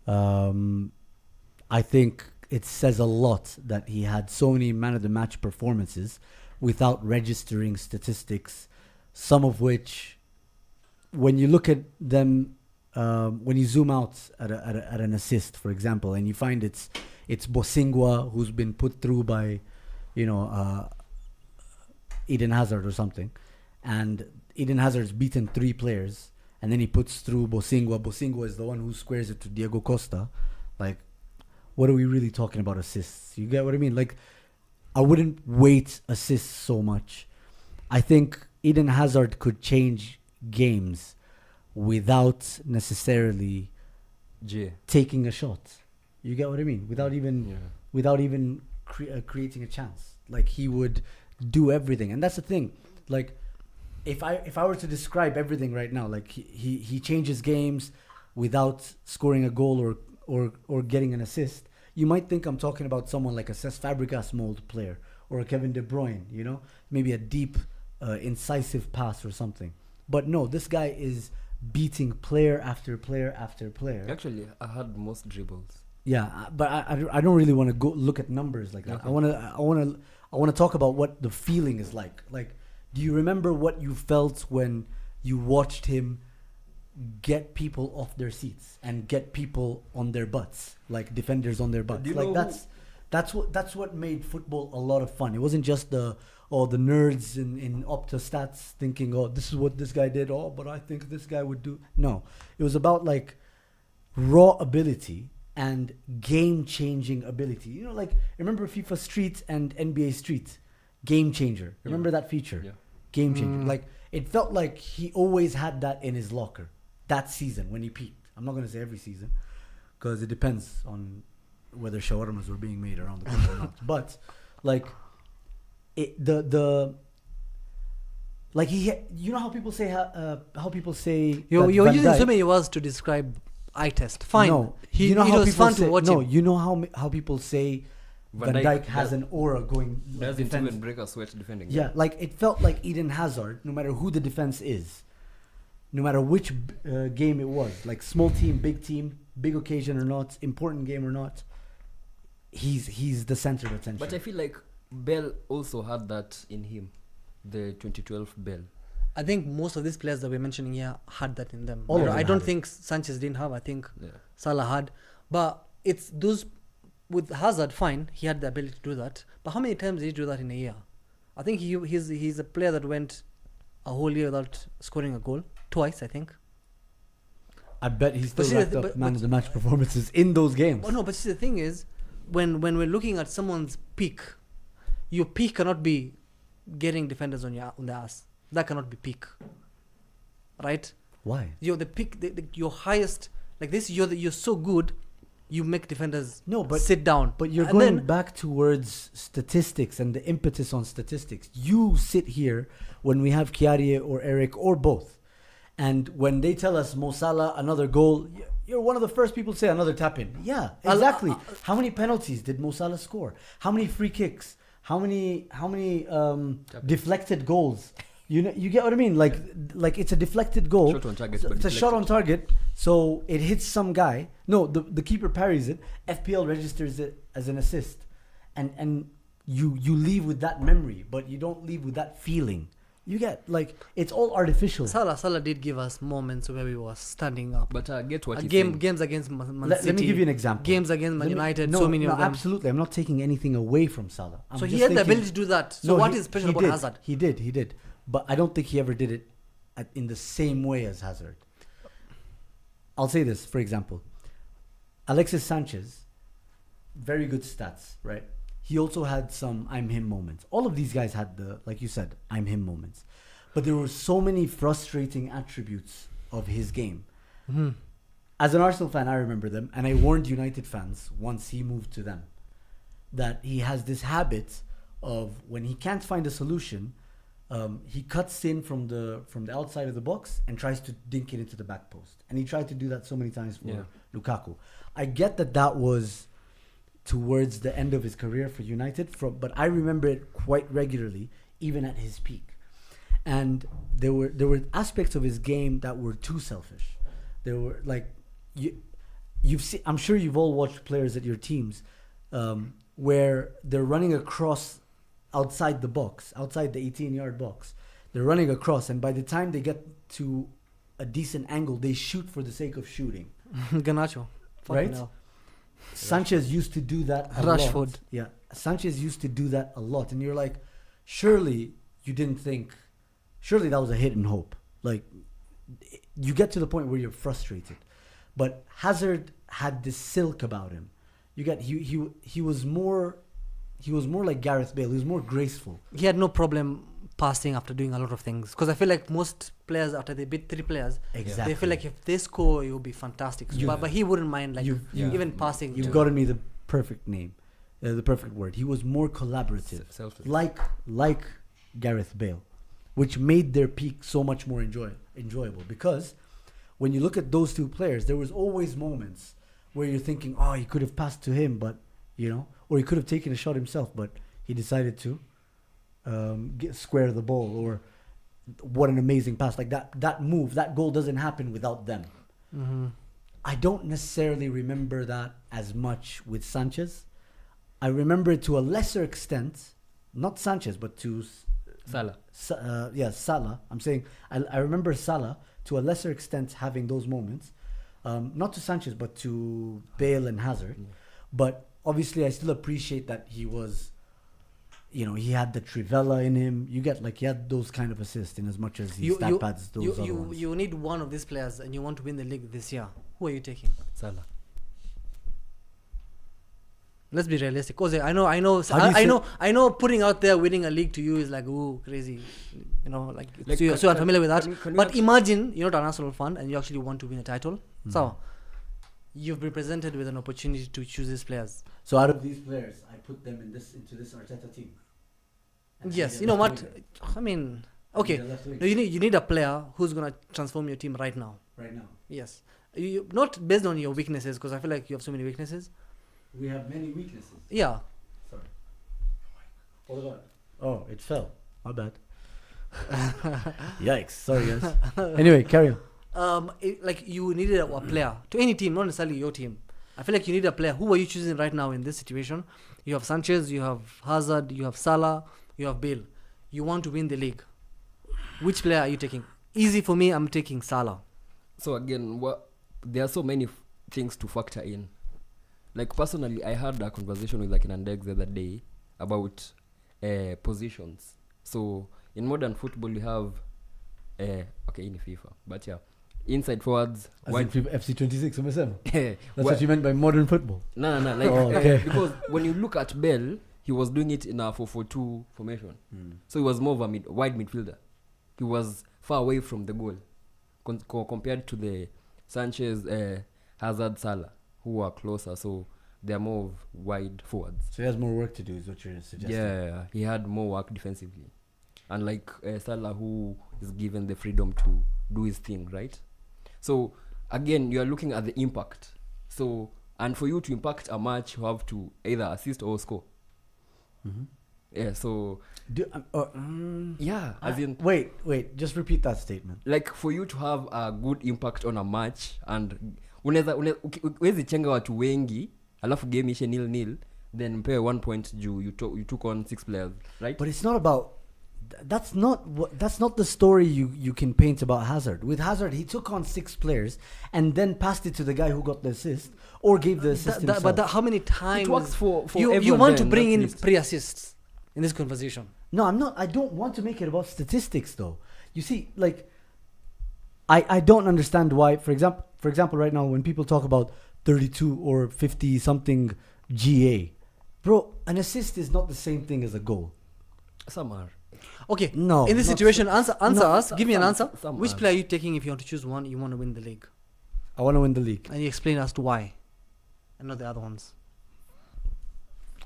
I think it says a lot that he had so many man of the match performances without registering statistics, some of which, when you look at them, when you zoom out at an assist, for example, and you find it's Bosingwa who's been put through by, Eden Hazard or something, and Eden Hazard's beaten 3 players, and then he puts through Bosingwa. Bosingwa is the one who squares it to Diego Costa. Like, what are we really talking about assists? You get what I mean? Like, I wouldn't weight assists so much. I think Eden Hazard could change games without necessarily taking a shot. You get what I mean? Without even creating a chance. Like, he would do everything, and that's the thing. Like, if I were to describe everything right now, like he changes games without scoring a goal or getting an assist, you might think I'm talking about someone like a Cesc Fabregas mold player or a Kevin De Bruyne, maybe a deep, incisive pass or something. But no, this guy is beating player after player after player. Actually, I had most dribbles. Yeah, but I don't really want to go look at numbers like that. Okay. I want to talk about what the feeling is like. Like, do you remember what you felt when you watched him get people off their seats and get people on their butts, like defenders on their butts? Like, that's what made football a lot of fun. It wasn't just the nerds in Opta stats thinking, this is what this guy did, but I think this guy would do. No, it was about like raw ability and game-changing ability. Like, remember FIFA Street and NBA Street? Game changer. Remember that feature? Yeah. Game changer. Like, it felt like he always had that in his locker that season when he peaked. I'm not going to say every season because it depends on whether shawarmas were being made around the corner or not. But, like, like how people say You're that Van using Dijk- so many words to describe eye test. Fine. No, it how was people fun say, to watch no, him. you know how people say Van Dijk has an aura going. Doesn't defense. even break a sweat defending. Yeah, like it felt like Eden Hazard, no matter who the defense is, no matter which game it was, like small team, big occasion or not, important game or not, he's the center of attention. But I feel like Bell also had that in him, the 2012 Bell. I think most of these players that we're mentioning here had that in them. All of them I don't had it. think Sanchez didn't have. I think Yeah. Salah had. But it's those with Hazard, fine, he had the ability to do that. But how many times did he do that in a year? I think he's a player that went a whole year without scoring a goal. Twice, I think. I bet he still see, racked up man of the match performances in those games. Oh no, but see, the thing is, when we're looking at someone's peak, your peak cannot be getting defenders on the ass. That cannot be peak, right? Why? You're the peak, your highest, like this. You're so good, you make defenders sit down. But you're And going then- back towards statistics and the impetus on statistics. You sit here when we have Kiarie or Eric or both, and when they tell us Mo Salah another goal, you're one of the first people to say another tap in. Yeah, exactly. How many penalties did Mo Salah score? How many free kicks? How many deflected goals? You get what I mean? Like it's a deflected goal. Shot on target, So but it's a shot on deflected. target, so it hits some guy. No, the keeper parries it. FPL registers it as an assist, and you leave with that memory, but you don't leave with that feeling. You get, like, it's all artificial. Salah did give us moments where we were standing up. But get what he's Games against Man City. Let me give you an example. Games against Man United. No, so many of them. absolutely. I'm not taking anything away from Salah. I'm So he just had the thinking- ability to do that. So what is special he about did. Hazard? He did. But I don't think he ever did it in the same way as Hazard. I'll say this, for example. Alexis Sanchez, very good stats, right? He also had some I'm him moments. All of these guys had like you said, I'm him moments. But there were so many frustrating attributes of his game. Mm-hmm. As an Arsenal fan, I remember them, and I warned United fans once he moved to them that he has this habit of when he can't find a solution, he cuts in from the outside of the box and tries to dink it into the back post. And he tried to do that so many times for Lukaku. I get that was towards the end of his career for United. But I remember it quite regularly, even at his peak. And there were aspects of his game that were too selfish. There were like you've seen. I'm sure you've all watched players at your teams where they're running across outside the box, outside the 18-yard box. They're running across, and by the time they get to a decent angle, they shoot for the sake of shooting. Garnacho. Right? Hell. Sanchez used to do that a Rashford. lot. Yeah, Sanchez used to do that a lot. And you're like, surely you didn't think, surely that was a hit and hope. Like, you get to the point where you're frustrated. But Hazard had this silk about him. He was more like Gareth Bale. He was more graceful. He had no problem passing after doing a lot of things. Because I feel like most players, after they beat 3 players, Exactly. they feel like if they score, it will be fantastic. But he wouldn't mind like even passing. You've gotten me the perfect name, the perfect word. He was more collaborative, Selfless. like Gareth Bale, which made their peak so much more enjoyable. Because when you look at those two players, there was always moments where you're thinking, oh, he could have passed to him, but or he could have taken a shot himself, but he decided to square the ball. Or what an amazing pass! Like that move, that goal doesn't happen without them. Mm-hmm. I don't necessarily remember that as much with Sanchez. I remember it to a lesser extent, not Sanchez, but to Salah. Salah. I'm saying I remember Salah to a lesser extent having those moments. Not to Sanchez, but to Bale and Hazard. Yeah. But obviously, I still appreciate that he was, he had the Trivela in him. You get he had those kind of assists in as much as he stat pads those other ones. You need one of these players and you want to win the league this year. Who are you taking? Salah. Let's be realistic. Jose, I know putting out there winning a league to you is like, ooh, crazy. So unfamiliar with that. But imagine you're not an Arsenal fan and you actually want to win a title. So you've been presented with an opportunity to choose these players. So out of these players, I put them into this Arteta team. And Yes, I you know left what? winger. I mean, okay. The left winger. No, you need a player who's gonna transform your team right now. Right now, Yes, you not based on your weaknesses, because I feel like you have so many weaknesses. we have many weaknesses. Yeah, Sorry. What about? Oh, it fell. My bad. Yikes! Sorry, guys. Anyway, carry on. you needed a player to any team, not necessarily your team. I feel like you need a player. Who are you choosing right now in this situation? You have Sanchez, you have Hazard, you have Salah, you have Bale. You want to win the league. Which player are you taking? Easy for me, I'm taking Salah. So again, there are so many things to factor in. Like personally, I had a conversation with an Andex the other day about positions. So in modern football, we have in FIFA, but yeah, inside forwards. As in FC 26, umesema? That's That's what you meant by modern football. No. Because when you look at Bell, he was doing it in a 4-4-2 formation. So he was more of a wide midfielder. He was far away from the goal compared to the Sanchez, Hazard, Salah, who are closer. So they're more of wide forwards. So he has more work to do, is what you're suggesting. Yeah, he had more work defensively. Unlike Salah, who is given the freedom to do his thing, right? So again, you are looking at the impact. So, and for you to impact a match, you have to either assist or score. Mm-hmm. Yeah, so as in, wait, just repeat that statement. like for you to have a good impact on a match, and unaweza chenga watu wengi alafu game ishe 0-0, then mpewe 1 point juu you took on 6 players, right? But it's not about. That's not the story you can paint about Hazard. With Hazard, he took on 6 players and then passed it to the guy who got the assist or gave the assist himself. But how many times It works for you everyone want to then, bring not in least. pre-assists in this conversation? No, I'm not. I don't want to make it about statistics, though. You see, I don't understand why. For example, right now when people talk about 32 or 50 something GA, bro, an assist is not the same thing as a goal. Some are. Okay, No, in this not situation, answer no, us. Give me an answer. some Which are. player are you taking if you want to choose one? You want to win the league, I want to win the league. and you explain as to why, and not the other ones.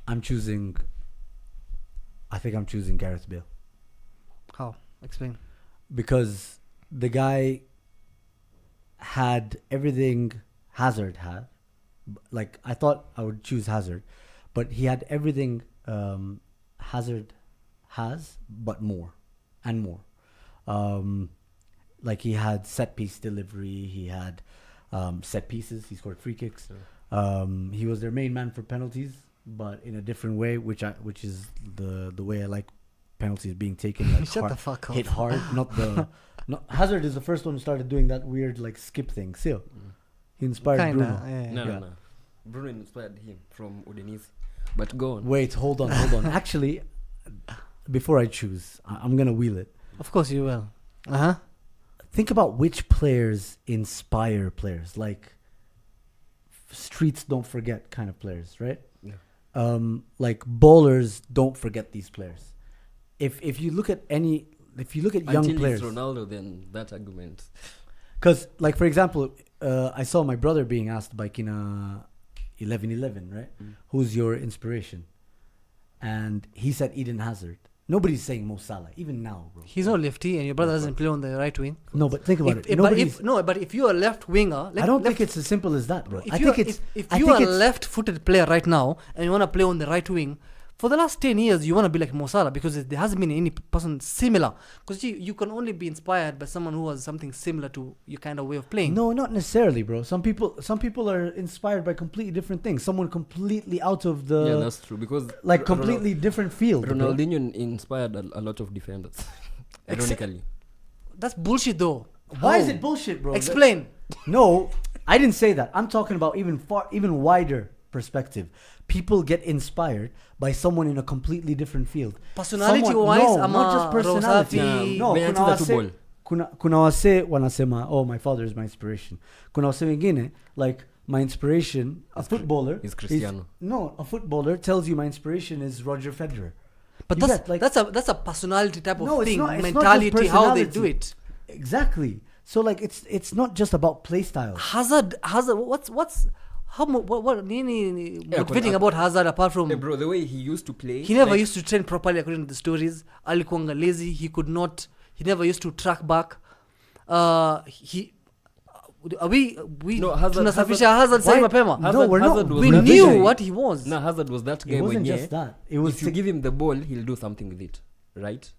I think I'm choosing Gareth Bale How? Explain. because the guy had everything Hazard had, Like I thought I would choose Hazard, but he had everything Hazard has, but more and more. Like he had set piece delivery, he had set pieces, he scored free kicks. He was their main man for penalties, but in a different way, which is the way I like penalties being taken. Like Shut the fuck up. hit hard, not Hazard is the first one who started doing that weird like skip thing. See, he inspired Bruno. No. Bruno inspired him from Udinese. But go on. Wait, hold on. Actually, before I choose, I'm gonna wheel it. Of course you will. Think about which players inspire players, like streets don't forget kind of players, right? Yeah. Like ballers don't forget these players. If you look at young Until players, it's Ronaldo, then that argument. because like for example, I saw my brother being asked by Kina 1111, right? Who's your inspiration? And he said Eden Hazard. Nobody's saying Mo Salah, even now, bro. He's not lefty, and your brother doesn't play on the right wing. No, but think about it. But if you're a left winger, I don't think it's as simple as that, bro. If you are a left-footed player right now and you want to play on the right wing, for the last 10 years you want to be like Mo Salah because there hasn't been any person similar. Because you can only be inspired by someone who has something similar to your kind of way of playing. No, not necessarily, bro. Some people are inspired by completely different things. Someone completely out of the Yeah, that's true. Because like completely different field. bro. Ronaldinho inspired a lot of defenders. Ironically. That's bullshit, though. Why How? is it bullshit, bro? Explain. No, I didn't say that. I'm talking about even wider perspective. People get inspired by someone in a completely different field. Personality-wise, not just personality. Rosafi. No, kuna wase wanasema, oh, my father is my inspiration. Kuna wase wengine, like my inspiration, a footballer is Cristiano. A footballer tells you my inspiration is Roger Federer. But You that's get, like- that's a personality type of No, it's thing. not- it's not just mentality, how they do personality. it. Exactly. So like it's not just about play style. Hazard, what's how what motivating about Hazard apart from Hey, bro, the way he used to play. he never used to train properly according to the stories. Alikuanga lazy. He never used to track back. We tunasafisha Hazard sai mapema. No, we're not. Hazard was We that knew guy. what he was. No, Hazard was that guy It wasn't when just that. It was if you give him the ball, he'll do something with it, right?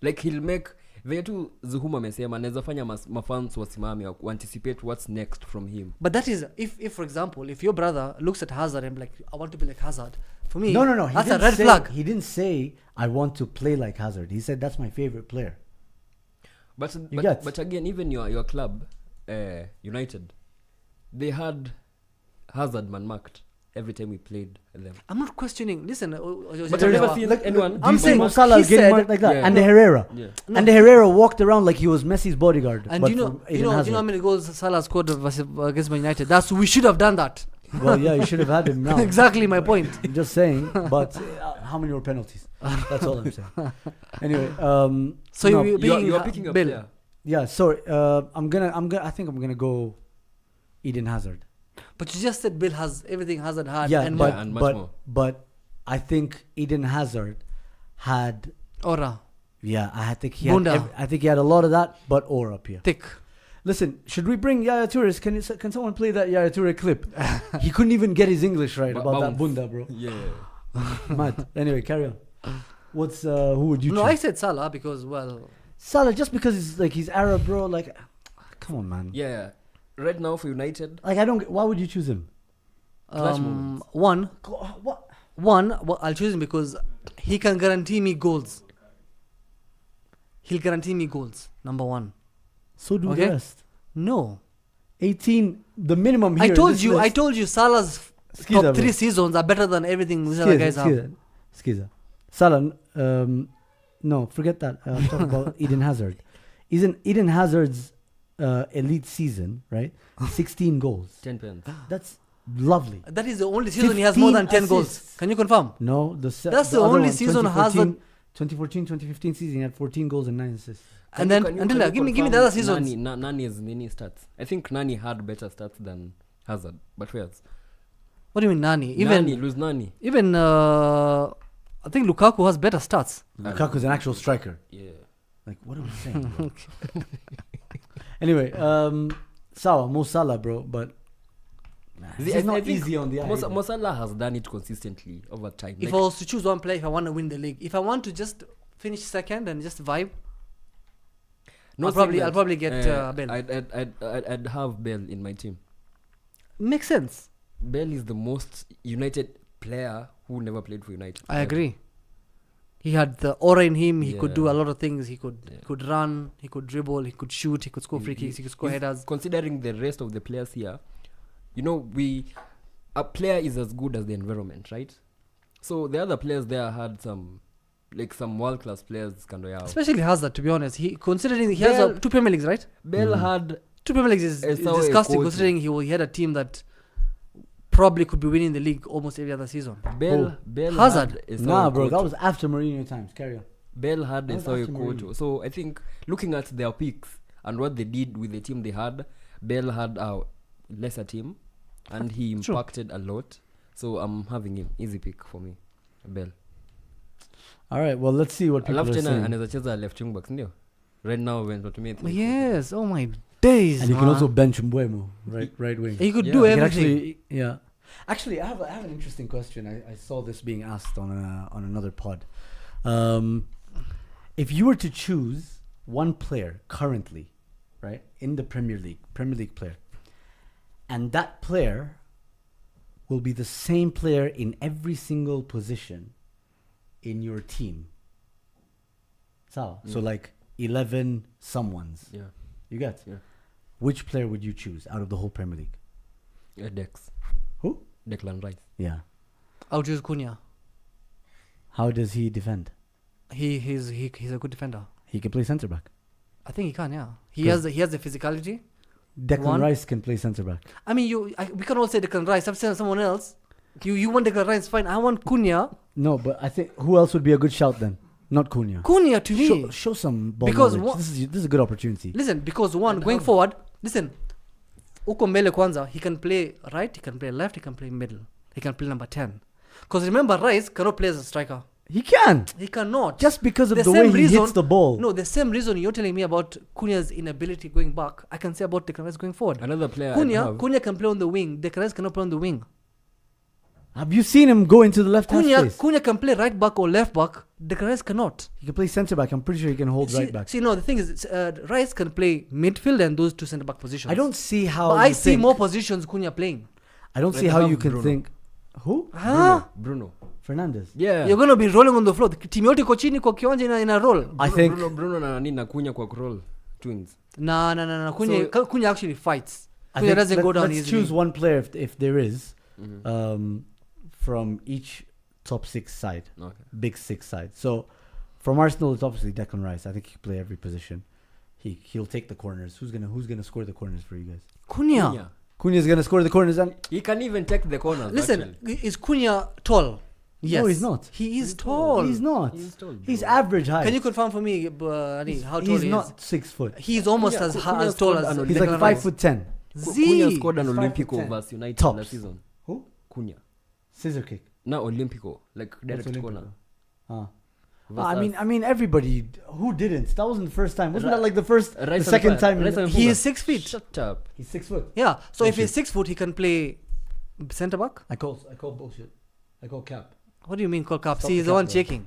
Like he'll make vile tu Zuhum amesema anaweza fanya mafans wasimame wa anticipate what's next from him. But that is if for example, if your brother looks at Hazard and like, I want to be like Hazard. For me, No. that's a red flag. He didn't say I want to play like Hazard. He said that's my favorite player. But get? but again, even your club, United, they had Hazard man marked every time we played them. I'm not questioning. Listen, But I've never seen anyone. I'm saying Mo Salah he getting said- marked like that, Yeah. and the Herrera, Yeah. and the Herrera walked around like he was Messi's bodyguard. And but you know for Eden Hazard. how many goals Salah scored against Man United. We should have done that. Well, yeah, you should have had him now. Exactly my point. I'm just saying, but how many were penalties? That's all I'm saying. Anyway, So no, You are picking up Bill. player. yeah. Sorry, I think I'm gonna go Eden Hazard. But you just said Bill has everything Hazard had. Yeah, and but and much more. but I think Eden Hazard had. Aura, Yeah, I think he Bunda. had. I think he had a lot of that, but or up here. thick. Listen, should we bring Yaya Toure? Can someone play that Yaya Toure clip? He couldn't even get his English right about that Bounce. bunda, bro. Yeah. Mad. Anyway, carry on. Who would you No, choose? I said Salah because Salah, just because he's Arab, bro. Like, come on, man. Yeah. Right now for United, Like, I don't. Why would you choose him? Clutch moments. one, I'll choose him because he can guarantee me goals. He'll guarantee me goals. Number one. So do Okay. the rest. No, 18, the minimum here. I in told this you. list- I told you. Salah's Skiza, top 3 bro. seasons are better than everything these other guys have. Skiza. Salah. No, forget that. I'm talking about Eden Hazard. Eden Hazard's elite season, right? 16 goals. 10 pens. That's lovely. That is the only season he has more than 10 goals. assists. Can you confirm? No, That's the other only one, season 2014, Hazard. 2014-2015 season, he had 14 goals and 9 assists. And then until give me the other seasons. Nani's Nani stats. I think Nani had better stats than Hazard. But where's What do you mean Nani? Nani. Even I think Lukaku has better stats. Lukaku's an actual striker. Yeah. Like, what are we saying? bro? Anyway, Mo Salah, bro. But It's not easy on the eye. Mo Salah has done it consistently over time. If I was to choose one player, if I want to win the league, if I want to just finish second and just vibe, I'll probably get Bale. I'd have Bale in my team. Makes sense. Bale is the most United player who never played for United. I agree. He had the aura in him. He could do Yeah. a lot of things. He could run. He could dribble. He could shoot. He could score free kicks. He could score headers. Considering the rest of the players here, a player is as good as the environment, right? So the other players there had some world class players. Especially Hazard, to be honest. Considering he has 2 Premier Leagues, right? Bale had 2 Premier Leagues is It's how disgusting, a coach- considering he had a team that probably could be winning the league almost every other season. Bale Hazard. had a Nah, sour bro, coach. that was after Mourinho times. Carry on. Bale had That a was sour after coach. Mourinho. So I think looking at their picks and what they did with the team they had, Bale had a lesser team and he True. impacted a lot. So I'm having him. Easy pick for me. Bale. All right, well, let's see what people Alafu are tena saying. anaweza cheza left wing back, ndio? Right now when tunatumia three. Yes. Oh my days. And you can man. also bench Mbeumo, right wing. He could Yeah. do You You can everything. Actually, I have an interesting question. I saw this being asked on another pod. If you were to choose one player currently, right, in the Premier League player, and that player will be the same player in every single position in your team. So like 11 someones. Yeah. You get? Yeah. Which player would you choose out of the whole Premier League? Dex. Who? Declan Rice. Yeah. I'll choose Cunha. How does he defend? He's a good defender. He can play centre back. I think he can. Yeah. He Good. has the physicality. Declan One. Rice can play centre back. I mean, we can all say Declan Rice. I'm saying someone else. You want Declan Rice? Fine. I want Cunha. No, but I think who else would be a good shout then? Not Cunha. Cunha to me. Show some ball Because knowledge. This is a good opportunity. Listen, because one, going forward, listen, uko mbele kwanza, he can play right, he can play left, he can play middle. He can play number 10. Because remember, Rice cannot play as a striker. He can. He cannot. Just because of The the way same he reason- hits the ball. No, the same reason you're telling me about Cunha's inability going back, I can say about Declan Rice going forward. Another player Cunha can play on the wing. Declan Rice cannot play on the wing. Have you seen him go into the left hand space? Cunha can play right back or left back. Declan Rice cannot. He can play centre back. I'm pretty sure he can hold right back. See, no, the thing is, Rice can play midfield and those 2 centre back positions. I don't see how. But you I see think- more positions Cunha playing. I don't Like see how above you can Bruno. think. Who? Huh? Bruno. Fernandes. Yeah. You're going to be rolling on the floor. Team yote iko chini kwa kiwanja in a roll. I think. Bruno na nani na Cunha kwa roll twins. No. Cunha actually fights. I Cunha think doesn't go down let's easily. choose one player if there is, Mm-hmm. from each top 6 side, Okay. big 6 side. So from Arsenal, it's obviously Declan Rice. I think he can play every position. He'll take the corners. Who's gonna score the corners for you guys? Cunha. Cunha's gonna score the corners, and He can even take the corners. Listen, actually. is Cunha tall? Yes. No, he's not. He is tall. he's not. He's tall, bro. He's average height. Can you confirm for me, Ali, how tall He's he is? not 6 foot. He's almost Cunha- as Cunha as tall scored as an He's Declan like Rice. 5'10". Cunha scored an He's 5'10". Olympico versus United Tops. last season. Who? Cunha. Scissor kick. Na Olympico, like direct Olympico? corner. I mean, everybody who didn't. That wasn't the first time. Wasn't that like the Rice second and time? Rice and He Mbuga. is 6 feet. Shut up. He's 6 foot. Yeah. So if Bullshit. he's 6 foot, he can play centre back. I call bullshit. I call cap. What do you mean call cap? Stop See, the he's the cap, one bro. checking.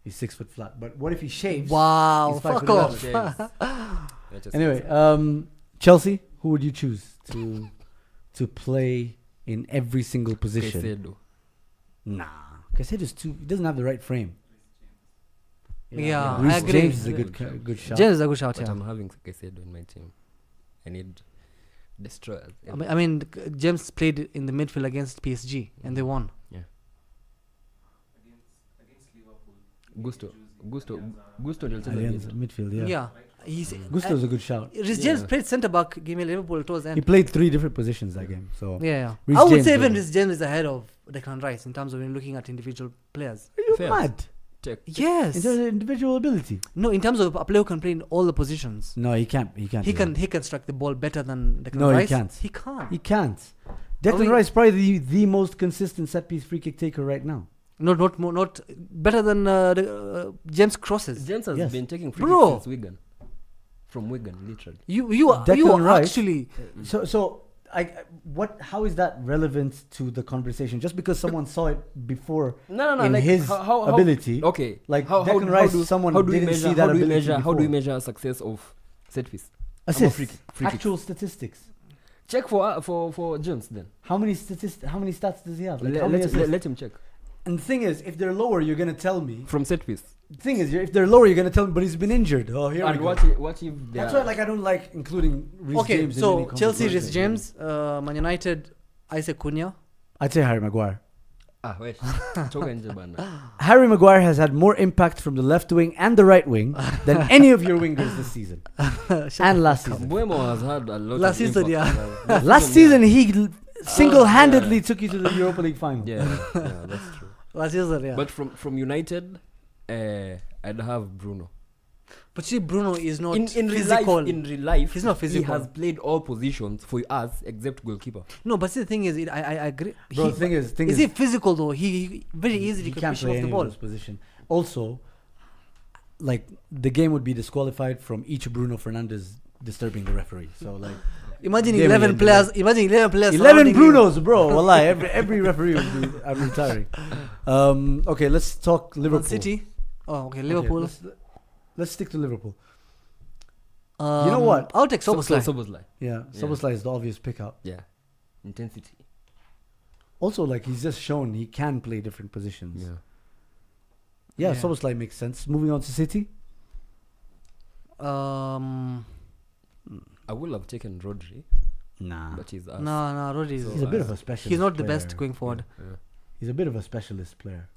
He's 6 foot flat. But what if he shaves? Wow. He's 5 Fuck foot off. 11. Yeah, just- Anyway, Chelsea. Who would you choose to play in every single position? Caicedo. Nah, Caicedo's too. He doesn't have the right frame. Yeah, Reece I agree. James is a good shot. James is a good shout, But yeah. I'm having Caicedo in my team. I need destroyers. I mean, James played in the midfield against PSG and they won. Against Liverpool. Gusto ndio alicheza Allianz midfield. midfield. Yeah. Yeah. He's Gusto's a good shout. Reece James played centre back game in Liverpool towards the He end. played 3 different positions that game. So Yeah. Reece I would James say even did. Reece James is ahead of Declan Rice in terms of when looking at individual players. Are you Fair. mad? Yes. In terms of individual ability. No, in terms of a player who can play in all the positions. No, he can't. He can't. He do can that. strike the ball better than Declan No, he Rice. can't. He can't. He can't. Are Declan we- Rice probably the most consistent set piece free kick taker right now. Not better than James crosses. James has Yes. been taking free Bro. kicks since Wigan. From Wigan, literally. You are Declan Rice- actually So How is that relevant to the conversation? Just because someone saw it before No. in Like his how ability. Okay. Like Declan Rice, someone didn't see that ability How do we before. measure success of set piece? Assists, Free kick. actual statistics. Check for James then. How many stats does he have? Like, how many Let assists? let him check And the thing is, if they're lower, you're gonna tell me. from set piece. The thing is, if they're lower, you're gonna tell me. But he's been injured. Oh, here we And go. what if they That's are- why, like, I don't like including Reece Okay, James. in so any Chelsea, Reece conversation. James, Man United, Isaac Cunha. I'd say Harry Maguire. wait. Toka nje bana. Harry Maguire has had more impact from the left wing and the right wing than any of your wingers this season and last season. Mbeumo has had a lot Last of season, impact. Last season, he single-handedly took you to the Europa League final. Yeah, that's true. Last season, yeah. But from United, I'd have Bruno. But see, Bruno is not In physical. real life, He's not He physical. has played all positions for us except goalkeeper. No, but see, the thing is, I agree. Bro, the thing is, Is he physical though? He very easily he can can't push him play off the any ball. of those position. Also, like the game would be disqualified from each Bruno Fernandes disturbing the referee. So like, Imagine Yeah, 11 yeah, players. Imagine 11 players. 11 surrounding him. Brunos, bro. Wallahi, every referee would be. I'm retiring. Okay, let's talk Man Liverpool. City. Oh, okay. Okay, Liverpool. let's stick to Liverpool. You know what? I'll take Soboslai. Soboslai. Yeah, Soboslai is the obvious pick out. Yeah. Intensity. Also, like he's just shown he can play different positions. Yeah. Yeah, Yeah. Soboslai makes sense. Moving on to City. I would have taken Rodri, Nah, but he's us. No, Rodri is. he's a bit of a specialist. He's not the player. best going forward. Yeah. He's a bit of a specialist player.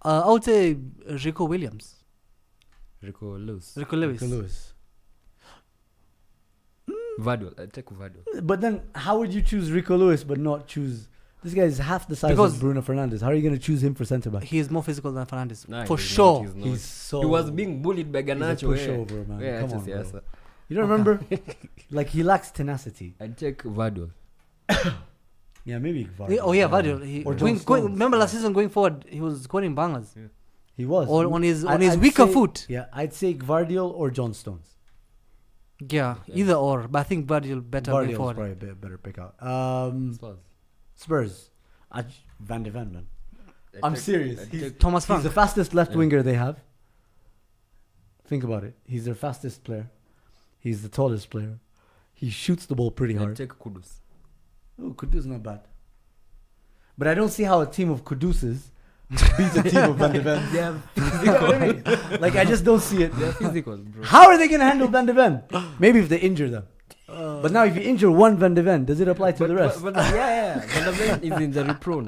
I would say Rico Williams. Rico Lewis. Rico Lewis. Rico Lewis. Vadul. I take Vadul. But then, how would you choose Rico Lewis but not choose? This guy is half the size Because- of Bruno Fernandes. How are you going to choose him for centre back? He is more physical than Fernandes. Nah, for he's sure. not, He's so. He was being bullied by he's a Garnacho. pushover, man. Yeah, Come just, on, yes, bro. sir. You don't remember? Like he lacks tenacity. I'd take Vadul. Yeah, maybe. Vardy. Oh yeah, Vadil. He Or John going, Stones. remember last season going forward, he was scoring bangers. He was. Or on his I'd weaker say- foot. Yeah, I'd say Gvardiol or John Stones. Yeah, either or. But I think Vadil better going Gvardiol's forward. probably a better pick out. Spurs. Spurs. Van de Ven, man. I'd I'm take- serious. I'd He's, take- Thomas he's Frank. the fastest left Yeah. winger they have. Think about it. He's their fastest player. He's the tallest player. He shoots the ball pretty I'd hard. take Kudus. Oh, Kudus not bad. But I don't see how a team of Kuduses beats a team of Van de Ven. They are You know what I mean? Like, I just don't see it. They are physical, bro. How are they going to handle Van de Ven? Maybe if they injure them. But now if you injure one Van de Ven, does it apply to the rest? But yeah. Van der Ven is injury prone.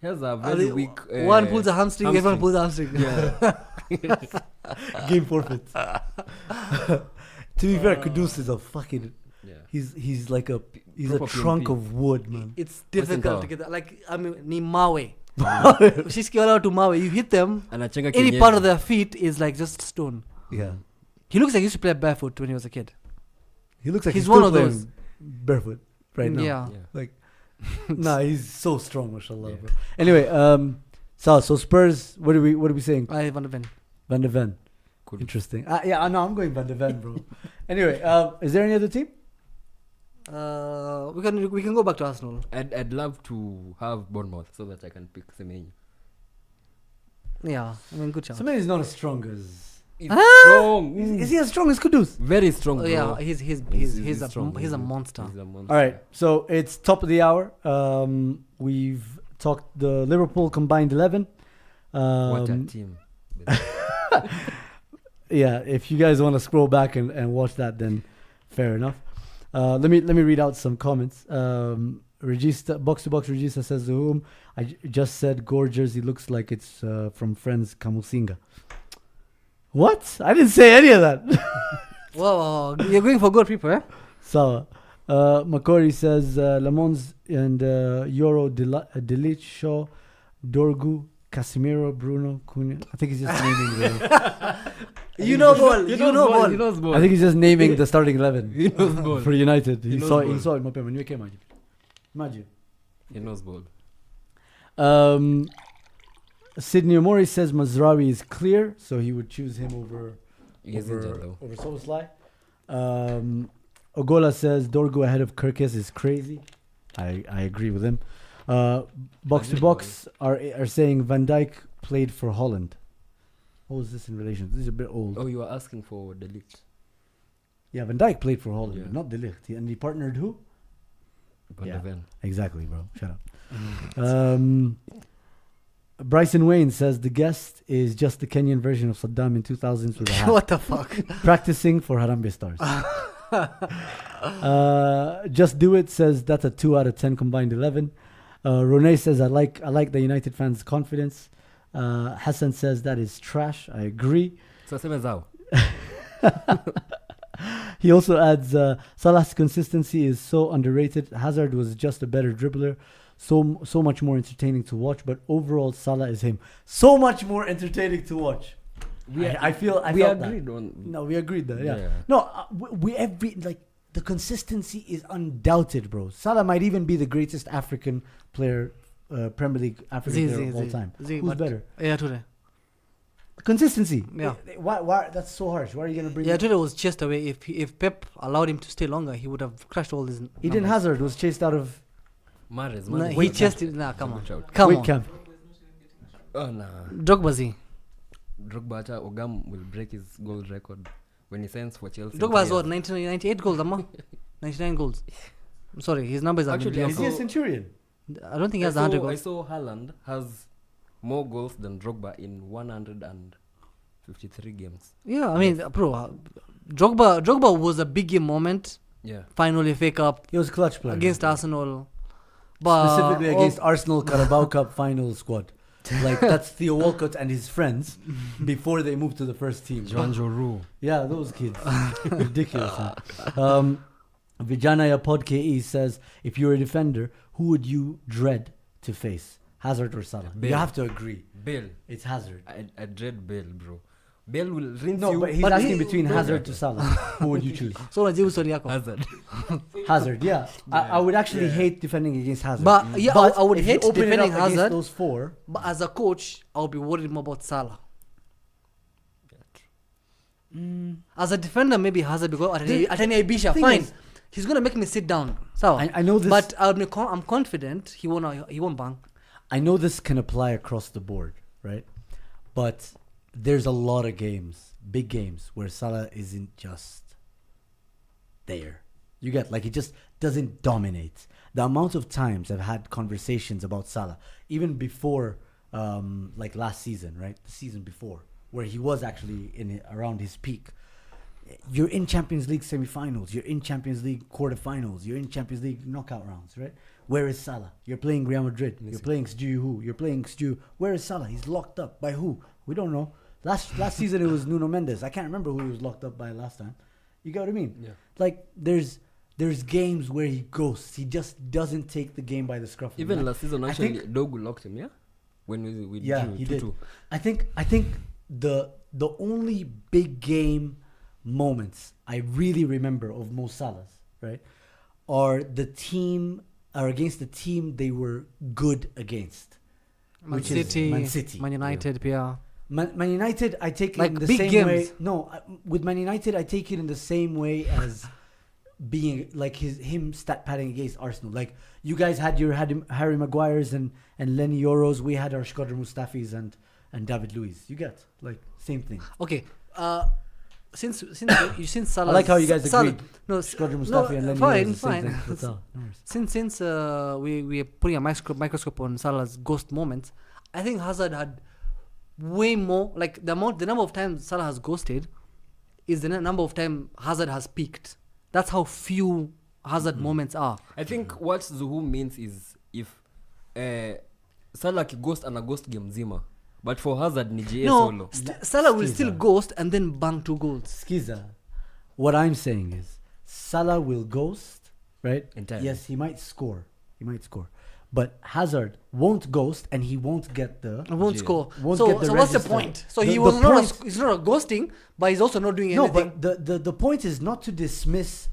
He has a very weak. One pulls a hamstring, everyone pulls a hamstring. Yeah. Game forfeit. To be fair, Kudus is a fucking... Yeah. He's like a... He's a Proper trunk PMP. of wood, man. It's in difficult power? to get that. Like, I mean, ni mawe. Shishikiwala to mawe. You hit them, Anachenga any kienyeji. part of their feet is like just stone. Yeah. He looks like he used to play barefoot when he was a kid. He looks like He's he's, one still of playing those. barefoot right now. Yeah. Yeah. Like, nah, he's so strong, mashallah. Yeah. Bro. Anyway, so Spurs. What are we saying? I Van de Ven. Van de Ven. Kudus. Interesting. Yeah, no, I'm going Van de Ven, bro. Anyway, is there any other team? We can go back to Arsenal. I'd love to have Bournemouth so that I can pick Semenyo. Yeah, I mean, good chance. Somebody's not as strong as. He's strong. Is he as strong as Kudus? Very strong, Oh, bro. yeah, he's strong. a monster. He's a monster. All right, so it's top of the hour. We've talked the Liverpool combined 11. What a team. Yeah, if you guys want to scroll back and watch that, then fair enough. Let me read out some comments. Regista, box to box Regista says Zuhum. I just said Gore jersey looks like it's from Friends Kamusinga. What? I didn't say any of that. Whoa, you're going for good people, eh? So, Makori says Lamons and Euro Delic Shaw, Dorgu, Casemiro, Bruno, Cunha. I think he's just naming the. You know ball. He knows ball. I think he's just naming the starting 11 He knows ball. for United. He He knows saw ball. he saw it mapema when you came. Imagine. He knows ball. Sydney Omori says Mazraoui is clear, so he would choose him over He's injured though. over Soboslai. Ogola says Dorgo ahead of Kirkes is crazy. I agree with him. Box to box are saying Van Dijk played for Holland. What was this in relation? This is a bit old. Oh, you were asking for the Ligt. Yeah, Van Dijk played for Holland, Yeah. not De Ligt. And he partnered who? Van Yeah. der Ven. Exactly, bro. Shut up. Bryson Wayne says the guest is just the Kenyan version of Saddam in 2000s with a hat. What the fuck? Practicing for Harambee Stars. Just Do It says that's a 2 out of 10 combined 11. Rene says I like the United fans' confidence. Hassan says that is trash. I agree. So same as how. He also adds Salah's consistency is so underrated. Hazard was just a better dribbler. So much more entertaining to watch, but overall Salah is him. So much more entertaining to watch. I felt agreed that. on. No, we agreed that. Yeah. Yeah. No, the consistency is undoubted, bro. Salah might even be the greatest African player, Premier League African player of all time. Who's better? Yeah, today. Consistency. Yeah. Why? That's so harsh. Why are you gonna bring? Yeah, today was chased away. If Pep allowed him to stay longer, he would have crushed all these. Eden numbers. Hazard was chased out of Mahrez. No, he Wait, chased it. Nah, come on. Watch out. Come Wait on. camp. Oh, nah. Drogba's Drogba, Ogam will break his goal record when he signs for Chelsea. Drogba has what, 98 goals, Amma? 99 goals. I'm sorry, his numbers are Actually, mediocre. Is he a Centurion? I don't think he has I 100 goals. saw Haaland has more goals than Drogba in 153 games. Yeah, I mean, bro, Drogba was a big game moment. Yeah. Final FA Cup He was a clutch player. against Arsenal. But Specifically against Arsenal Carabao Cup final squad. Like, that's Theo Walcott and his friends before they moved to the first team. Joan Joru. Yeah, those kids. Ridiculous. Huh? Vijanaya Pod KE says, if you're a defender, who would you dread to face? Hazard or Salah? You Bale. have to agree. Bale. It's Hazard. I dread Bale, bro. Bale will rinse No, you. but he's asking between Hazard to Salah. Who would you choose? so najibu swali yako. Hazard. Hazard, yeah. I would actually hate defending against Hazard. But yeah, I would if hate you open it defending up against Hazard. those four. But as a coach, I'll be worried more about Salah. As a defender, maybe Hazard because Atani Aibisha, thing fine. is- He's gonna make me sit down. So I know this. but I'm confident he won't bang. I know this can apply across the board, right? But there's a lot of games, big games, where Salah isn't just there. You get, like, he just doesn't dominate. The amount of times I've had conversations about Salah, even before, like last season, right? The season before, where he was actually around his peak. You're in Champions League semi-finals, you're in Champions League quarterfinals, you're in Champions League knockout rounds, right? Where is Salah? You're playing Real Madrid, you're playing Stu. You're playing Stu. Where is Salah? He's locked up by who? We don't know. Last season it was Nuno Mendes. I can't remember who he was locked up by last time. You get what I mean? Yeah. Like, there's games where he ghosts. He just doesn't take the game by the scruff. of the Even neck. last season, I actually, think- Dogu locked him, yeah? When we Yeah, drew he 2-2. did. I think the only big game moments I really remember of Mo Salah's, right, are against the team they were good against. Man Which is City, Man City. Man United, yeah. Man United, I take it Like in the big same games. way. No, with Man United, I take it in the same way as being like him stat padding against Arsenal. Like, you guys had Harry Maguires and Lenny Yoros. We had our Shkodra Mustafis and David Luiz. You get, like, same thing. Okay. Since Salah, I like how you guys Salah, agreed. no, Shkodra Mustafi and Lenny Yoros. fine, the same fine. thing. That's all. No worries. Since we are putting a microscope on Salah's ghost moments, I think Hazard had way more. Like the number of times Salah has ghosted is the number of times Hazard has peaked. That's how few Hazard moments are. I think what Zuhum means is if Salah ghost and a ghost game zima, but for Hazard ni GA No, solo. Salah will still Skiza. ghost and then bang 2 goals. Skiza, what I'm saying is Salah will ghost, right? Entirely. Yes, he might score. But Hazard won't ghost and he won't get the... He won't Yeah. score. Won't So get the what's the register. point? So The- he the was not point- he's not a ghosting, but he's also not doing No, anything. but the point is not to dismiss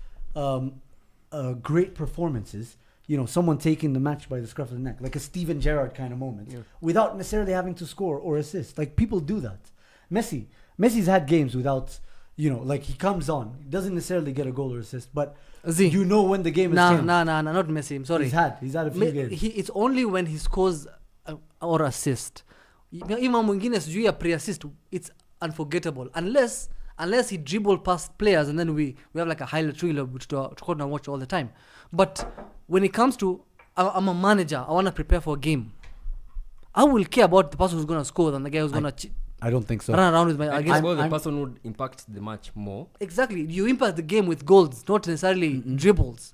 great performances. You know, someone taking the match by the scruff of the neck, like a Steven Gerrard kind of moment, without necessarily having to score or assist. Like, people do that. Messi's had games without, you know, like he comes on, he doesn't necessarily get a goal or assist, but Z. you know when the game is Nah, changed. not Messi. I'm sorry. He's had a few games. It's only when he scores or assist. Ima mwingine sijui ya pre-assist, it's unforgettable. Unless he dribble past players and then we have like a highlight reel which to watch all the time. But when it comes to, I'm a manager, I want to prepare for a game. I will care about the person who's going to score than the guy who's going to I don't think so. run around with my... I against. suppose the person would impact the match more. Exactly. You impact the game with goals, not necessarily dribbles.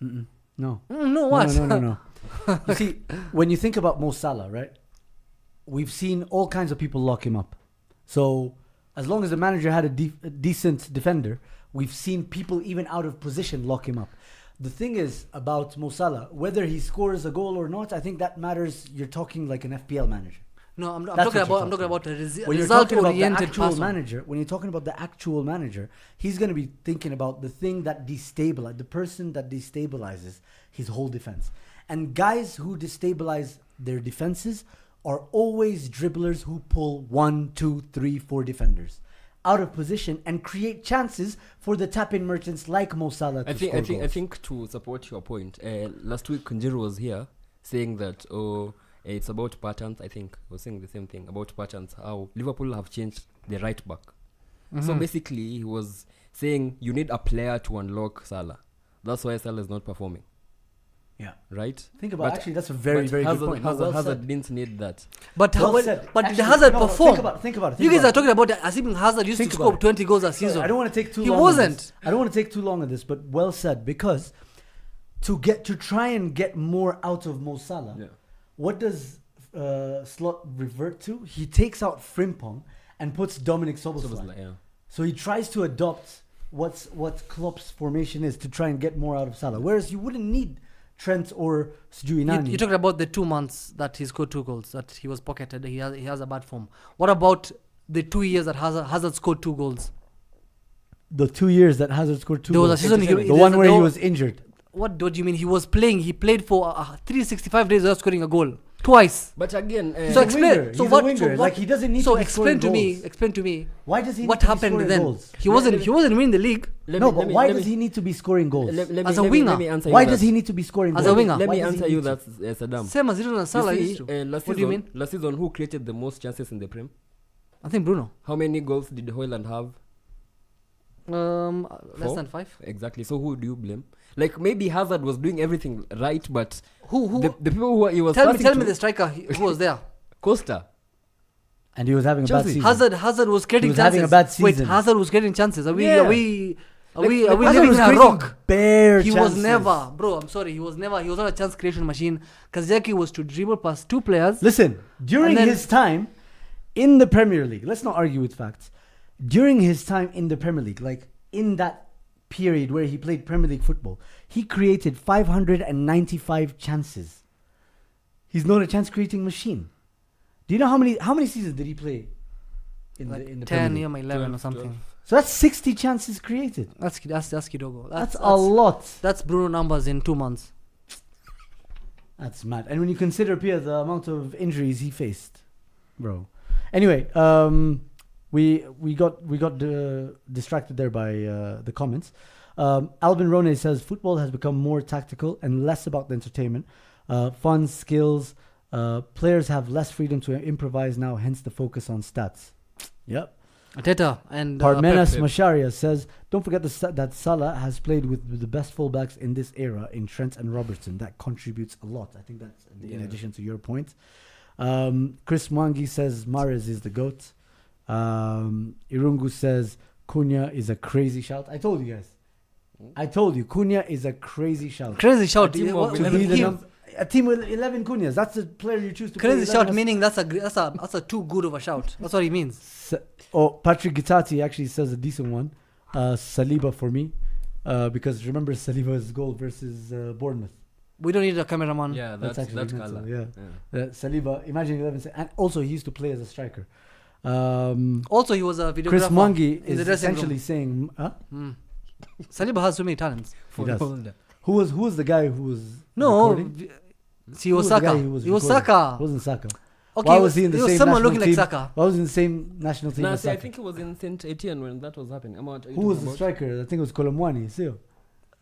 No. No, what? No. You see, when you think about Mo Salah, right? We've seen all kinds of people lock him up. So as long as the manager had a decent defender, we've seen people even out of position lock him up. The thing is about Mo Salah, whether he scores a goal or not, I think that matters. You're talking like an FPL manager. No, I'm That's talking what you're about a When you're talking about the result-oriented actual person. manager, when you're talking about the actual manager, he's going to be thinking about the thing that destabilizes, the person that destabilizes his whole defense. And guys who destabilize their defenses are always dribblers who pull 1, 2, 3, 4 defenders out of position and create chances for the tap-in merchants like Mo Salah to score goals. I think to support your point, last week Kunjiru was here saying that it's about patterns. I think I was saying the same thing about patterns, how Liverpool have changed the right back. So basically he was saying you need a player to unlock Salah. That's why Salah is not performing. Yeah. Right? Think about actually that's a very good point. Hazard didn't need that. But Well said. but Actually, did Hazard no, perform? Think about it. You guys are talking about as if Hazard used Think to about score it. 20 goals a season. I don't want to take too He long. wasn't. I don't want to take too long on this, but well said, because to try and get more out of Mo Salah, what does Slot revert to? He takes out Frimpong and puts Dominic Szoboszlai. So he tries to adopt what Klopp's formation is to try and get more out of Salah. Whereas you wouldn't need Trent or Sjuinani. You talked about the 2 months that he scored 2 goals, that he was pocketed, he has a bad form. What about the 2 years that Hazard scored 2 goals? The 2 years that Hazard scored 2 There was goals. a season The one where he was injured. What do you mean? He was playing. He played for 365 days without scoring a goal. Twice. But again, He's So a explain. winger. So He's what? a winger. So what? Like, he doesn't need so to be explain to scoring me. goals. Explain to me. Why does he What need to be happened scoring then? goals? He wasn't winning the league. Why does he need to be scoring goals? As a winger. Let me answer Why you does that. he need to be scoring goals? As a winger. Let Why me does he answer need you to? that, Saddam. Same as Zidane and Salah You used see, to. last What do you mean? Last season, who created the most chances in the Prem? I think Bruno. How many goals did Hoyland have? Less 4? than 5. Exactly. So who do you blame? Like, maybe Hazard was doing everything right, but Who? the people who he was Tell passing me to, the striker who was there. Costa. And he was having a bad Chelsea. season. Hazard was getting was chances. having a bad Wait, season. Hazard was getting chances. Are we Yeah. living Hazard in was a creating rock? bare He chances. was never, bro. I'm sorry. He was not a chance creation machine. Kazaki was to dribble past 2 players. Listen, during And then- his time in the Premier League, let's not argue with facts. During his time in the Premier League, like in that period where he played Premier League football, he created 595 chances. He's not a chance creating machine. Do you know how many seasons did he play in Like the 10, Premier yeah, League? 11 or something. So that's 60 chances created. That's Kidogo. That's a lot. That's Bruno numbers in 2 months. That's mad. And when you consider, Pia, the amount of injuries he faced, bro. Anyway, we got distracted there by the comments. Alvin Rone says football has become more tactical and less about the entertainment. Fun, skills. Players have less freedom to improvise now, hence the focus on stats. Yep. Ateta and Parmenas Pep. Masharia says, don't forget that Salah has played with the best fullbacks in this era in Trent and Robertson. That contributes a lot. I think that's in addition to your point. Chris Mwangi says Mahrez is the GOAT. Irungu says Cunha is a crazy shout. I told you guys. I told you Cunha is a crazy shout. Crazy shout. A team of To be a team with 11 Cunhas. That's the player you choose to play. Crazy shout meaning that's a too good of a shout. That's what he means. Patrick Gitati actually says a decent one. Saliba for me. Because remember Saliba's goal versus Bournemouth. We don't need a cameraman. Yeah, that's actually Kala. mental, yeah. Saliba, imagine 11. And also, he used to play as a striker. Also, he was a videographer. Chris Mwangi in the is dressing essentially room. saying, Saliba has so many talents. He does. Who was the guy who was No, recording? he was Who was the guy Saka. who was He was recording? Saka. It wasn't Saka. Okay, Why was he in the it was same someone national looking team? like Saka. Why was he in the same national team Nah, as see, I Saka? think he was in Saint Etienne when that was happening. Who was the striker? I think it was Kolomwani. Still,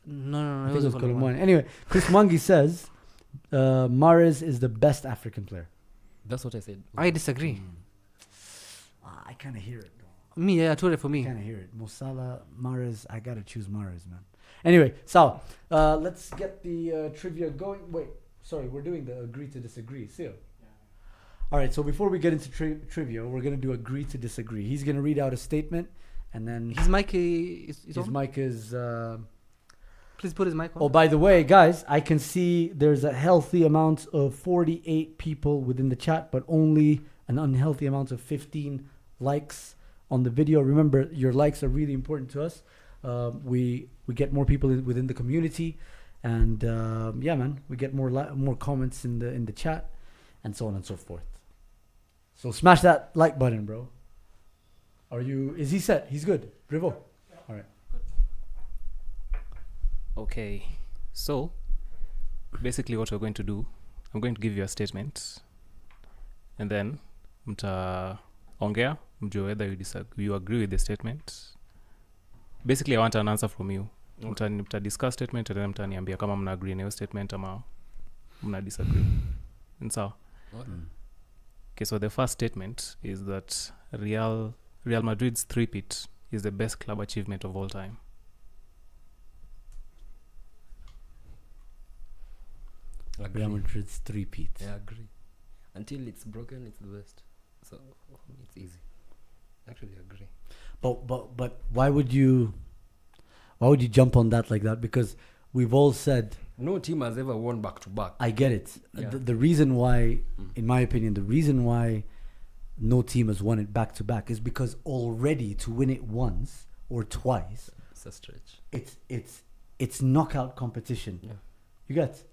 No, I it think it was Colomwani. Kolomwani. Anyway, Chris Mwangi says Mahrez is the best African player. That's what I said. I disagree. I kind of hear it though. Me, yeah, totally for I me. kind of hear it. Mo Salah, Mahrez. I gotta choose Mahrez, man. Anyway, Sal, let's get the trivia going. Wait, sorry, we're doing the agree to disagree. Seal. All right, so before we get into trivia, we're gonna do agree to disagree. He's gonna read out a statement, and then His mic is his on. mic is. Please put his mic on. Oh, by the way, guys, I can see there's a healthy amount of 48 people within the chat, but only an unhealthy amount of 15 likes on the video. Remember, your likes are really important to us. We get more people within the community, and yeah, man, we get more comments in the chat, and so on and so forth. So smash that like button, bro. Is he set? He's good. Rivo. All right. Okay, so basically what we're going to do, I'm going to give you a statement, and then mtaongea mjue whether you agree with the statement. Basically, I want an answer from you. Mta discuss statement, and then mtaniambia kama mna agree na hiyo statement ama mna disagree. So, okay, so the first statement is that Real Madrid's three-peat is the best club achievement of all time. Real Madrid's three-peat. I agree. Until it's broken, it's the best. So it's easy. Actually, I agree. But why would you jump on that like that? Because we've all said, No team has ever won back to back. I get it. Yeah. The reason why, in my opinion, the reason why no team has won it back to back is because already to win it once or twice, It's a stretch. it's knockout competition. Yeah. You get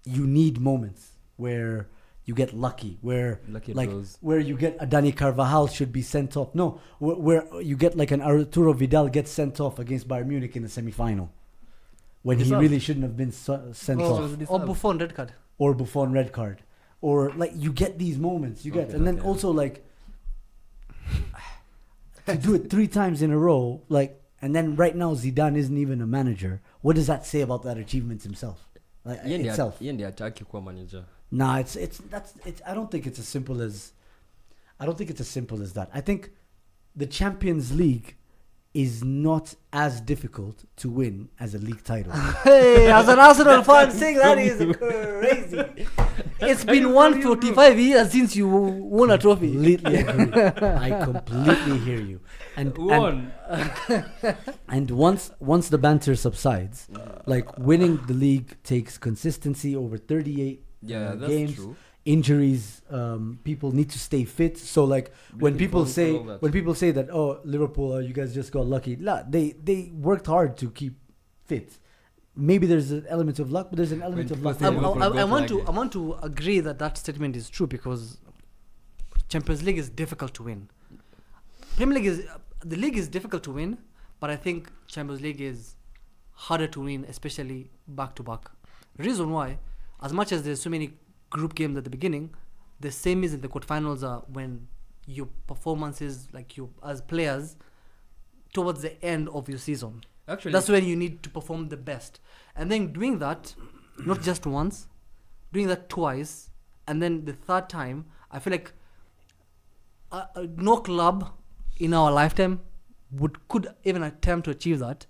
you need moments where you get lucky, where Lucky like draws. where you get a Dani Carvajal should be sent off. No, where you get like an Arturo Vidal gets sent off against Bayern Munich in the semi-final when he Deserved. really shouldn't have been sent off, Or Buffon red card. or Buffon red card, or like you get these moments you get, Okay, and then okay. also like to do it 3 times in a row, like, and then right now Zidane isn't even a manager. What does that say about that achievement himself? Like itself. Yeye ndiye ataki kuwa manager. Nah, it's I don't think it's as simple as that. I think the Champions League is not as difficult to win as a league title. Hey, as an Arsenal fan, saying that is crazy. It's been 145 years since you won a trophy. Completely agree. I completely hear you. And once the banter subsides, like winning the league takes consistency over 38 Yeah, that's games. true. Injuries, people need to stay fit. So like when Breaking people form, say all that. that, oh, Liverpool, you guys just got lucky. La, they worked hard to keep fit. Maybe there's an element of luck, but there's an element When of luck. people say I Liverpool got want to agree that statement is true because Champions League is difficult to win. Premier League the league is difficult to win, but I think Champions League is harder to win, especially back to back. Reason why, as much as there's so many group games at the beginning, the same is in the quarterfinals are when your performances, like you as players, towards the end of your season. Actually, That's when you need to perform the best. And then doing that, not just once, doing that twice, and then the third time, I feel like no club in our lifetime could even attempt to achieve that.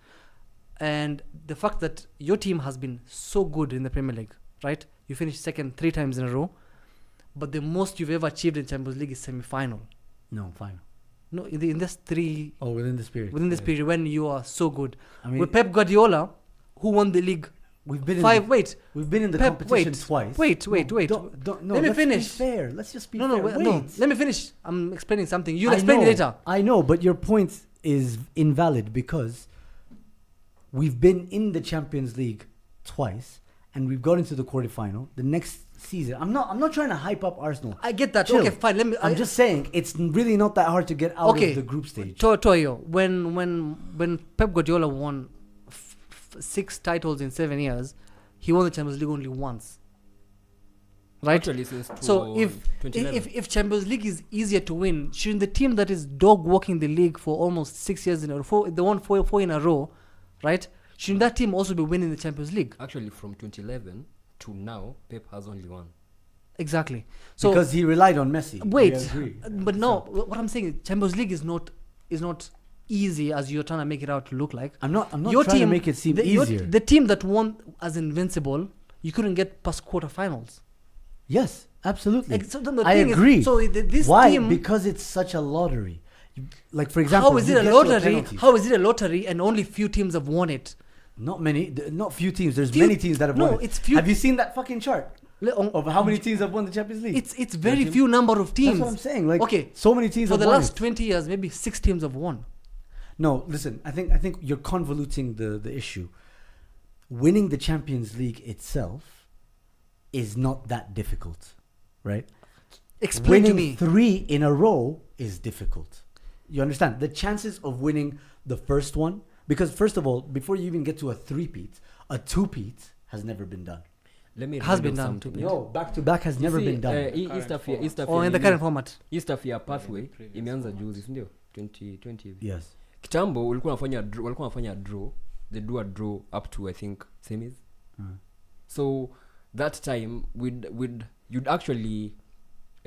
And the fact that your team has been so good in the Premier League, right? You finished second 3 times in a row, but the most you've ever achieved in Champions League is semi-final. No, fine. No, in this 3 Oh, within this period. within this period when you are so good. I mean, With Pep Guardiola, who won the league we've been we've been in the Pep, competition wait, twice. wait. Don't, no, Let me let's finish. Be fair. Let's just be No, fair. wait, Wait. no. Let me finish. I'm explaining something. You'll I explain it know, later. I know, but your point is invalid because we've been in the Champions League twice and we've got into the quarterfinal. The next season, I'm not trying to hype up Arsenal. I get that. Chill. Okay, fine. Let me. I'm just saying it's really not that hard to get out Okay. of the group stage. Toyo, when Pep Guardiola won 6 titles in 7 years, he won the Champions League only once. right? Actually, since So if 2011. if Champions League is easier to win, shouldn't the team that is dog walking the league for almost 6 years in a row, they won four in a row, right? Shouldn't that team also be winning the Champions League? Actually, from 2011 to now, Pep has only won. Exactly. So because he relied on Messi. wait, We agree. but no, what I'm saying is Champions League is not easy as you're trying to make it out to look like. I'm not Your trying to team- make it seem The easier. the team that won as Invincible, you couldn't get past quarterfinals. Yes, absolutely. So the I thing is- agree. so this Why? team, Because it's such a lottery. Like for example, how is you it a get your lottery? penalties. How is it a lottery and only few teams have won it? Not few teams. There's Few- many teams that have no, won it. it's few- Have you seen that fucking chart of how many teams have won the Champions League? It's very few number of teams. That's what I'm saying. Like, Okay, so many teams for have the won last it. 20 years, maybe 6 teams have won. No, listen. I think you're convoluting the issue. Winning the Champions League itself is not that difficult, right? Explain to Winning me. 3 in a row is difficult. You understand? The chances of winning the first one, because first of all, before you even get to a three-peat, a two-peat has never been done. Let me Has remind been you done something. to No, back-to-back has never been done. Or in the current format. East Africa pathway imeanza juzi, si ndio? 2020 hivi. Yes. Kitambo walikuwa wanafanya draw, they do a draw up to I think semis. So that time you'd actually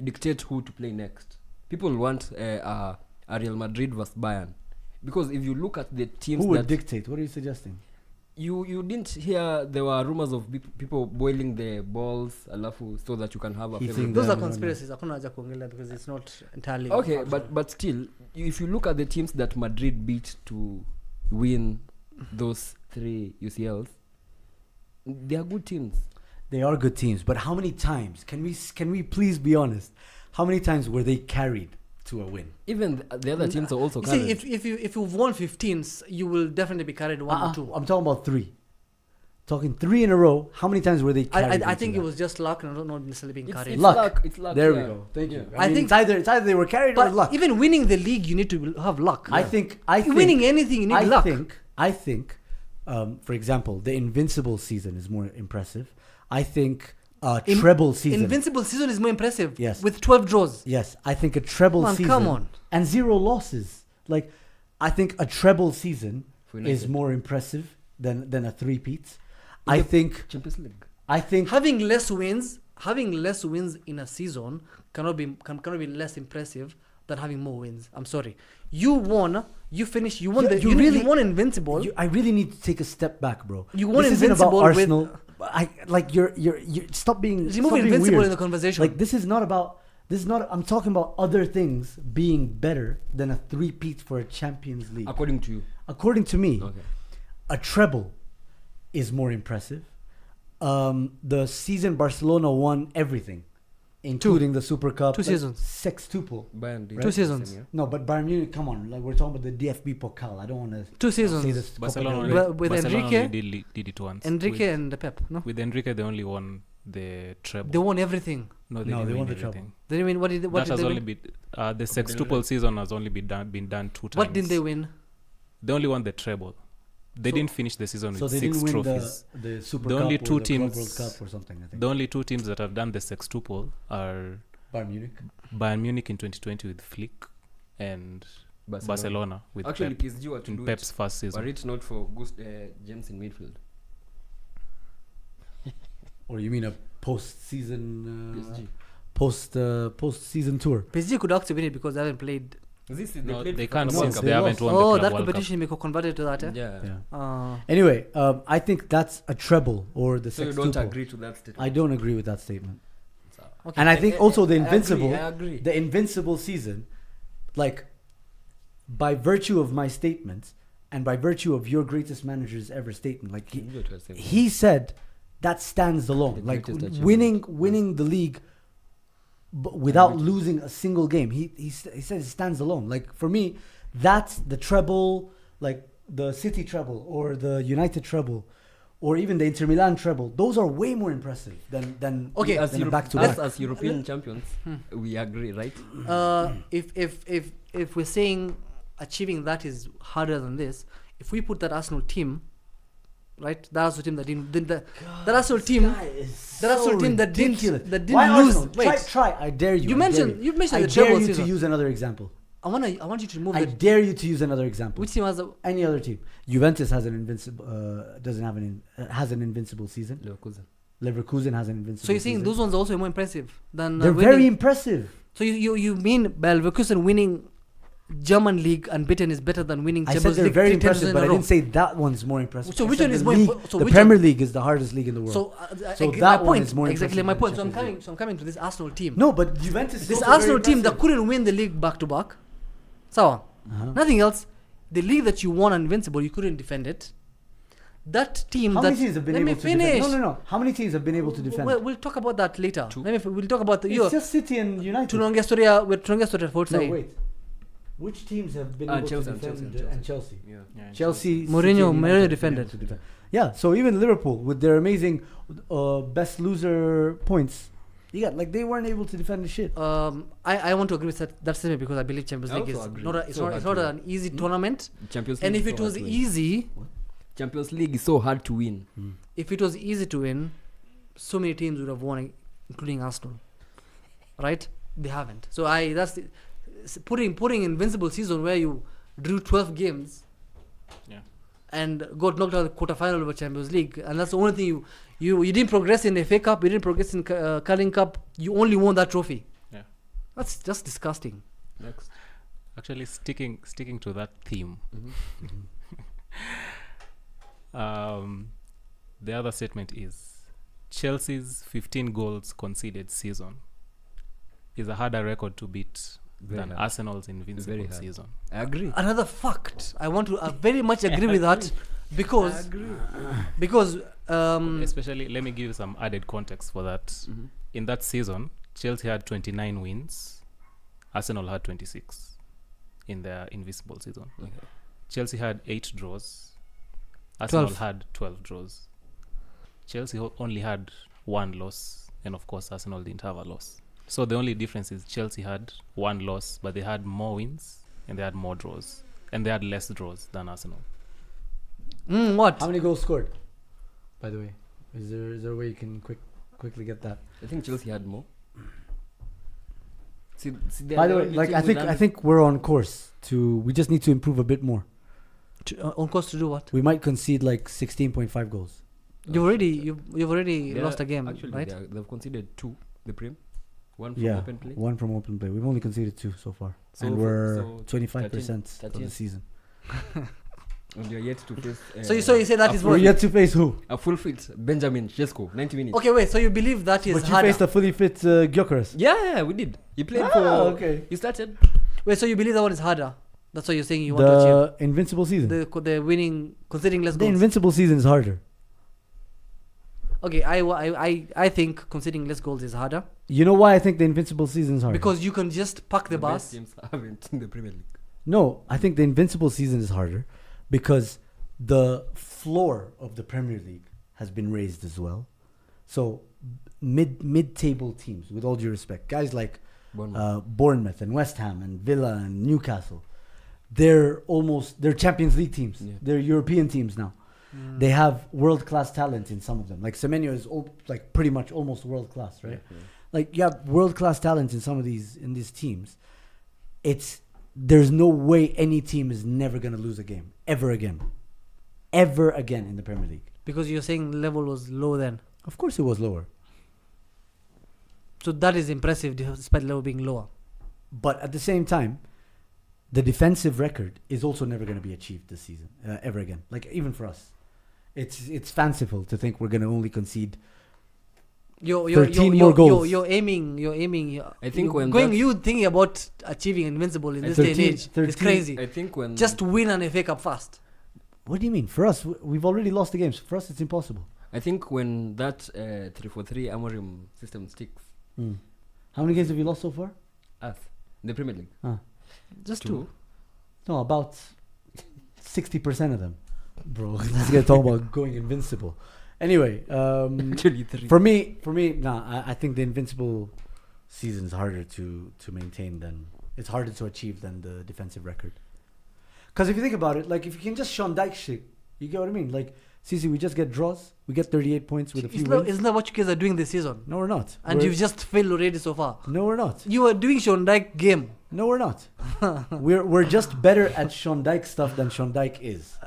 dictate who to play next. People want a Real Madrid versus Bayern, because if you look at the teams Who would that dictate? What are you suggesting? you didn't hear, there were rumors of people boiling the balls alafu so that you can have a Heating favorite. Those Yeah, are no, no. conspiracies. Hakuna haja kuongelea because it's not entirely Okay, factual. but still, if you look at the teams that Madrid beat to win those 3 UCLs, they are good teams. They are good teams, but how many times? Can we please be honest? How many times were they carried to a win? Even the other teams are also You see, carried. if you've won 15s, you will definitely be carried 1 or 2. I'm talking about 3. Talking 3 in a row. How many times were they carried? I into think that? it was just luck and not necessarily being carried. It's Luck. It's luck. There yeah. we go. Thank you. Yeah. I I mean, think- it's either they were carried or But luck. even winning the league, you need to have luck. I think winning anything, you need luck. I think, for example, the Invincible season is more impressive. I think treble season. Invincible season is more impressive. Yes. With 12 draws. Yes, I think a treble Man, season. come on. And 0 losses. Like, I think a treble season For is United. more impressive than a three-peat. I think Champions League. Having less wins in a season cannot be less impressive than having more wins. I'm sorry. You won Invincible. I really need to take a step back, bro. You won this isn't about Invincible with- Arsenal. You're stop being Remove stop being Invincible weird. in the conversation. Like this is not. I'm talking about other things being better than a three-peat for a Champions League. According to you. According to me, Okay. a treble is more impressive. The season Barcelona won everything, including the Super Cup. 2 seasons. Sextuple. Bayern did 2 the same, seasons. yeah. No, but Bayern Munich, come on. Like, we're talking about the DFB Pokal. I don't want to 2 say seasons. this. Barcelona Copa only, del Rey. Well, with Barcelona Enrique- only did it once. Enrique and Pep, no? With Enrique, they only won the treble. They won everything. No, No, didn't they win won the everything. treble. They didn't win. What did That they has only win? been the sextuple season has only been done 2 times. What did they win? They only won the treble. They So- didn't finish the season So with they 6 didn't win trophies. the Super The Cup only or two the Club teams- World Cup or something, I think. The only 2 teams that have done the sextuple are Bayern Munich. Bayern Munich in 2020 with Flick and Barcelona with Actually, Pep PSG were to in do Pep's first it, season. but it's not for James in midfield. Or you mean a post-season PSG. post-season tour? PSG could actually win it because they haven't played. No, played they FIFA can't World since Cup. they haven't lost. won the Oh, Club that World Cup. competition may converted to that. Eh? Yeah. Anyway, I think that's a treble or the So you sextuple. don't agree to that statement? I don't agree with that statement. Okay. And I think also the I agree, Invincible, I agree. the Invincible season, like by virtue of my statement and by virtue of your greatest manager's ever statement, like he said that stands alone. The Like greatest achievement. winning the league without losing a single game. He says it stands alone. Like for me, that's the treble, like the City treble or the United treble. Or even the Inter Milan treble, those are way more impressive than Okay, as, than a back-to-back. as European champions, we agree, right? If we're saying achieving that is harder than this, if we put that Arsenal team right? That Arsenal team that didn't that Arsenal team that Arsenal team that didn't Why lose. Arsenal? Wait, Try. I dare you. you I dare mentioned you. the I treble dare you season. to use another example. I want you to remove I the dare you to use another example. which team has a Any other team. Juventus has an invincible. Doesn't have has an invincible season. Leverkusen has an invincible. so you're saying season. those ones are also more impressive than They're winning. very impressive. So you mean Leverkusen winning German league unbeaten is better than winning I said Champions they're League very 3 times impressive, in but a I row? didn't say that one's more impressive. So I which said one is the more league- imp- so the which Premier one- League is the hardest league in the world. So, So my that one point is more exactly impressive my than point. So I'm Champions coming to this Arsenal team. No, but Juventus is This also very Arsenal team that impressive. couldn't win the league back to back. So nothing else. The league that you won Invincible, you couldn't defend it. That team How that many teams have been let able me to finish. defend? No. How many teams have been able to defend? We'll talk about that later. Two. We'll talk about the It's just City and United. Tunonga Storia with Tunonga Storia forward No, side. wait. Which teams have been able Chelsea to and defend Chelsea. and Chelsea? Yeah, Chelsea, Mourinho- City and Mourinho United have been defended. able to defend. Yeah, so even Liverpool with their amazing best loser points, they weren't able to defend the shit. I want to agree with that statement because I believe Champions I League is also agree. not So it's hard not to an easy tournament. Champions And League if is it so was hard to win. easy, Champions League is so hard to win. if it was easy to win, so many teams would have won, including Arsenal. Right? They haven't. So putting Invincible season where you drew 12 games Yeah. and got knocked out of the quarterfinal of the Champions League, and that's the only thing you didn't progress in the FA Cup, you didn't progress in Carling Cup, you only won that trophy. Yeah. That's just disgusting. Next. Actually, sticking to that theme, the other statement is Chelsea's 15 goals conceded season is a harder record to beat Very than hard. Arsenal's invincible Very hard. season. I agree. Another fact, I want to very much agree with that because Especially, let me give you some added context for that. In that season, Chelsea had 29 wins, Arsenal had 26 in their invisible season. Okay. Chelsea had 8 draws, Arsenal 12. had 12 draws. Chelsea only had 1 loss, and of course Arsenal didn't have a loss. So the only difference is Chelsea had 1 loss, but they had more wins and they had more draws, and they had less draws than Arsenal. what? How many goals scored? By the way, is there a way you can quickly get that? I think Chelsea had more. By the way, I think we're on course to. We just need to improve a bit more. On course to do what? We might concede 16.5 goals. You've already lost a game, actually, right? They've conceded 2, the Prem. 1 from Yeah, open play. 1 from open play. We've only conceded 2 so far, So and for- we're so 25% of 13. the season. And you're yet to face. So you say that is We're what? yet to face who? A full fit Benjamin Shesko, 90 minutes. Okay, wait. So you believe that is But you harder? faced a fully fit Gyökeres. Yeah, we did. He played for. Okay. He started. Wait, so you believe that one is harder? That's what you're saying you want to achieve? The invincible season. The winning, conceding less The goals. invincible season is harder. Okay, I think conceding less goals is harder You know why I think the invincible season is harder? because you can just pack the best bus. teams haven't in the Premier League. No, I think the invincible season is harder because the floor of the Premier League has been raised as well. So mid-table teams, with all due respect, guys like Bournemouth and West Ham and Villa and Newcastle, they're Champions League teams. Yeah. They're European teams now. They have world-class talent in some of them. Like Semenyo is pretty much almost world-class, right? Yeah. Like you have world-class talent in some of these teams. There's no way any team is never gonna lose a game ever again in the Premier League. Because you're saying level was low then. Of course, it was lower, So that is impressive despite level being lower. but at the same time, the defensive record is also never gonna be achieved this season ever again. Like even for us, it's fanciful to think we're gonna only concede. You're 13 more goals. You're aiming. I think when you thinking about achieving invincible in this day and age. 13 It's crazy. I think when Just win an FA Cup fast. What do you mean? For us, we've already lost the games. For us, it's impossible. I think when that 3-4-3 Amorim system sticks, How many games have you lost so far? us in the Premier League, Just Two. two. No, about 60% of them. Bro, let's get talking about going invincible. Anyway, actually 3. for me, I think the invincible season is harder to maintain than it's harder to achieve than the defensive record. Because if you think about it, like if you can just Sean Dijk shit, you get what I mean. Like CC, we just get draws. We get 38 points with a few wins. Isn't that what you guys are doing this season? No, we're not. And you've just failed already so far. No, we're not. You were doing Sean Dijk game. No, we're not. we're just better at Sean Dijk stuff than Sean Dijk is.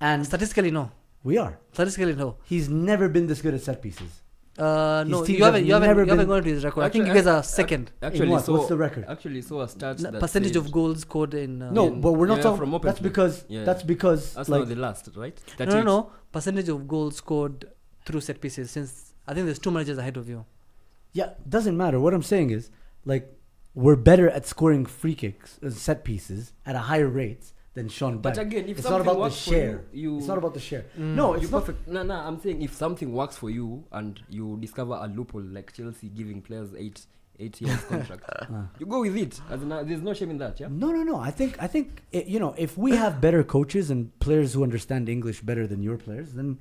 And Statistically, no. we are. Statistically, no. He's never been this good at set pieces. No, teams you haven't have never gone to his record. I think you Actually, guys are second. Actually, what? What's the record? Actually, saw a stat that Percentage said- of goals scored in. No, but we're not yeah, talking. from open That's play. because. Yeah. That's because. That's like, not the last, right? No. Percentage of goals scored through set pieces. Since I think there's 2 managers ahead of you. yeah, doesn't matter. What I'm saying is, like, we're better at scoring free kicks, set pieces at a higher rate than Sean Dijk. But again, if it's not something about the works for share. you, It's not about the share. Mm. No, you it's not. perfect. No, I'm saying if something works for you and you discover a loophole like Chelsea giving players eight years contract, you go with it. As in, there's no shame in that, yeah. No. I think if we have better coaches and players who understand English better than your players, then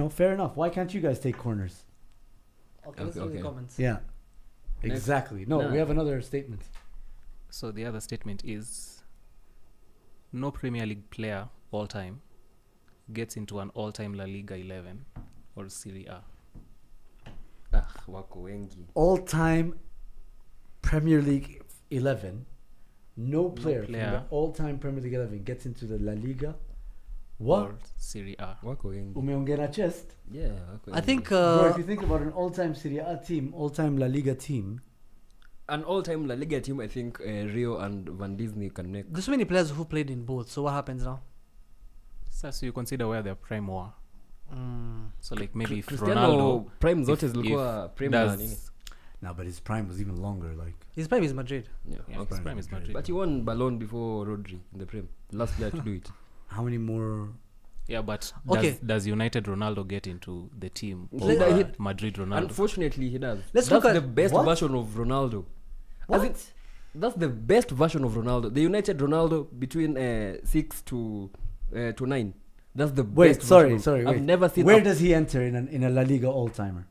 fair enough. Why can't you guys take corners? Okay, let's Okay. see the comments. Yeah, Next. exactly. No, Nah. we have another statement. So the other statement is no Premier League player all time gets into an all-time La Liga 11 or Serie A. Wako wengi. All-time Premier League 11. No player from the player. all-time Premier League 11 gets into the La Liga. What? Or Serie A. Wako wengi. Umeongea chest. Yeah. Wako I wengi. think. Bro, if you think about an all-time Serie A team, all-time La Liga team, an all-time La Liga team, I think Rio and Van Disney can make. There's so many players who played in both. So what happens now? So you consider where their prime were. So like maybe if Cristiano Ronaldo prime zote if zilikuwa prime na does nini. no, but his prime was even longer. Like, His prime is Madrid. Yeah, yeah, okay. his prime is Madrid. But he won Ballon before Rodri in the Prem. Last player to do it. how many more? Yeah, but Okay. does United Ronaldo get into the team He- over he- Madrid Ronaldo? Unfortunately, he does. Let's That's look at- the best What? version of Ronaldo. What? As in, that's the best version of Ronaldo. The United Ronaldo between 6 to 9. That's the Wait, best. sorry. I've Wait. never seen. Where does he enter in a La Liga all-timer?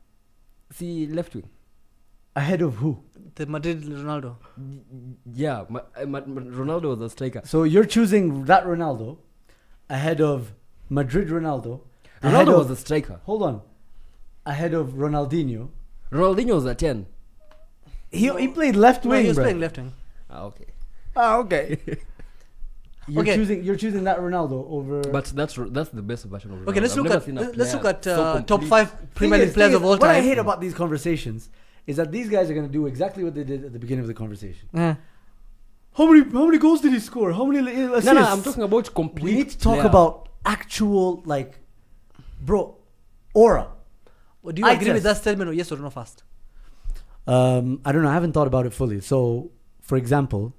see left wing? Ahead of who? The Madrid Ronaldo. Yeah, Ronaldo was a striker. So you're choosing that Ronaldo ahead of Madrid Ronaldo. ahead Ronaldo of- was a striker. Hold on. Ahead of Ronaldinho. Ronaldinho was a 10. He played left No, wing, he was bro. playing left wing. Okay. Okay. Okay. You're choosing that Ronaldo over. But that's the best version of Ronaldo. Okay, let's I've look never at seen a let's look player at so top complete. 5 Premier League players of all What I time. hate about these conversations is that these guys are going to do exactly what they did at the beginning of the conversation. Yeah. How many goals did he score? How many assists? No, I'm talking about complete. We need to talk player. about actual, like, bro, aura. Well, do you I agree with test. that statement or yes or no first? I don't know. I haven't thought about it fully. So, for example,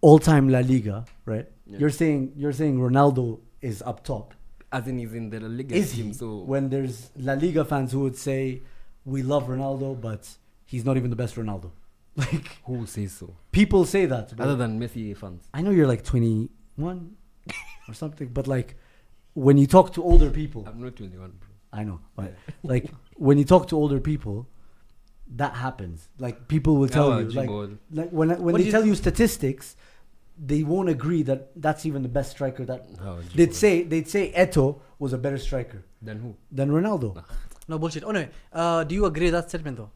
all-time La Liga, right? Yeah. You're saying Ronaldo is up top. As in, he's in the La Liga Is team. he? So When there's La Liga fans who would say we love Ronaldo, but he's not even the best Ronaldo. Like, who says so? people say that. bro. Other than Messi fans. I know you're like 21 or something, but like when you talk to older people, I'm not 21, bro. I know, but like when you talk to older people, that happens. Like people will tell you, like when What they do tell you statistics, they won't agree that that's even the best striker. That Oh, they'd say Eto'o was a better striker Then who? than Ronaldo. No bullshit. Oh, anyway, do you agree with that statement though?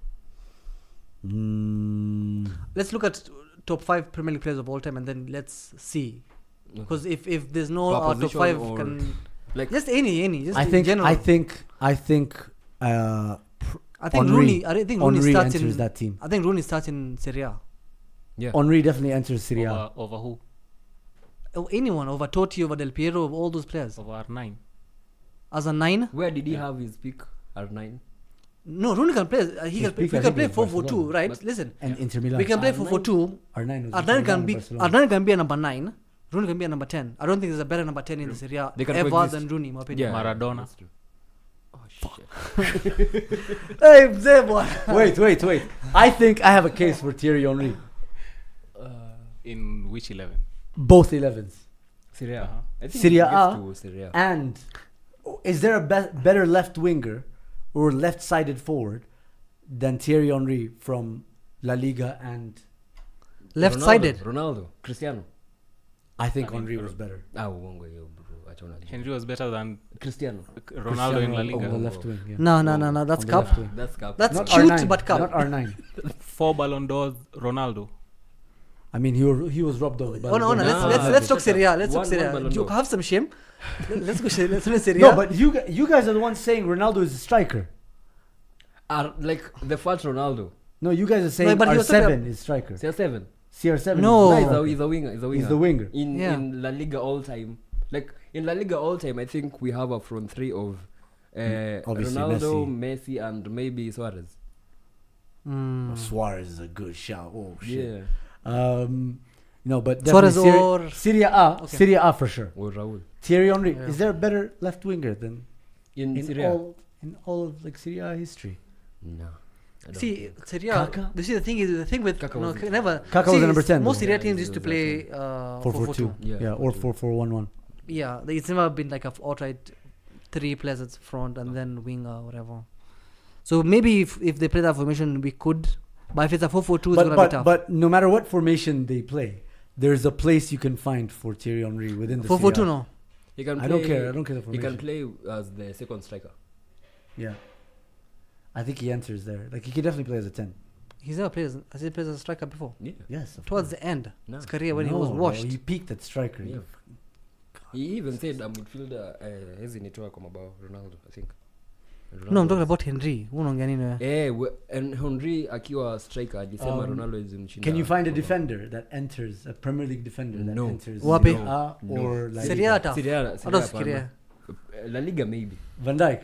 Let's look at top 5 Premier League players of all time and then let's see. Because if there's no Per top position 5 or can like just any just I in think general. I think I think Henry- Rooney. I think Rooney Henry starts enters in that team. I think Rooney starts in Serie A. yeah. Henry definitely enters Serie A. Over who? Oh, anyone over Totti, over Del Piero, over all those players. Over R9. As a 9, Where did he have his peak? R9. no, Rooney can play. He His can peak, we I can think, play was 4-4-2, Barcelona. right? But- Listen, And Inter Milan. we can play R9. 4-4-2. R9 was R9 can Barcelona, be Barcelona. R9 can be a number 9. Rooney can be a number 10. I don't think there's a better number 10 in the Serie A They can ever coexist. than Rooney, in my opinion. Yeah. Maradona. That's true. Oh shit. Hey, there, boy. Wait. I think I have a case for Thierry Henry. In which 11? Both 11s. Serie A. I think Serie he gets A to Serie A. And is there a better left winger or left-sided forward than Thierry Henry from La Liga? And Left-sided. Ronaldo. Cristiano. I think I mean, Henry was better. Ah, uongo hiyo, bro. achana Henry was better than Cristiano. Ronaldo in La On the Liga. left wing. Yeah. No. That's On the cup. left wing. That's cup. That's Not cute, R9, but cup. Not R9. 4 Ballon d'Ors, Ronaldo. I mean, he was robbed of. Oh no. Let's talk Serie A. Let's talk Serie A. You have some shame. Let's go. Let's play Serie A. No, but you guys are the ones saying Ronaldo is a striker. Like the first Ronaldo. No, you guys are saying but he was talking R7 is striker. CR7. CR7. No. is He's striker. he's a winger. He's a winger. He's the winger. In La Liga all time. Like in La Liga all time, I think we have a front three of Obviously Ronaldo, Messi, and maybe Suarez. Suarez is a good shout. Oh shit. Yeah. No, but Suarez definitely or Serie A. Okay. Serie A for sure. Or Raul. Thierry Henry. Yeah. Is there a better left winger than In in Syria? all of like Serie A history? No. I don't See, think. Serie A. Kaka? You see, the thing with Kaka no, was- never. Kaka was see, the number 10 Most though. Serie A Yeah, teams he used to was play 4-4-2. Yeah, Yeah, or 4-4-1-1. Yeah, it's never been like a outright 3 players at front and then wing or whatever. So maybe if they play that formation, we could. But if it's a 4-4-2, it's gonna be tough. But no matter what formation they play, there's a place you can find for Thierry Henry within the 4-4-2 Serie A. no. He can I don't play- care. I don't care the He formation. can play as the second striker. Yeah. I think he enters there. Like he could definitely play as a 10. He's never played as he played as a striker before. Yeah. Yes. Of Towards course. the end, No. his career when he No, was bro, washed. he peaked at striker. Yeah. He even said a midfielder hizi nitoa kama bao Ronaldo, I think. No, I'm talking about Henry. Unaongea nini wewe? And Henry akiwa striker alisema Um, Ronaldo is mshinda. Can you find a defender that enters, a Premier League defender that No. enters Wapi? Serie A or La Serie A Liga? tough. Serie A, Hata Serie A usifikirie. hapana. La Liga maybe. Van Dijk.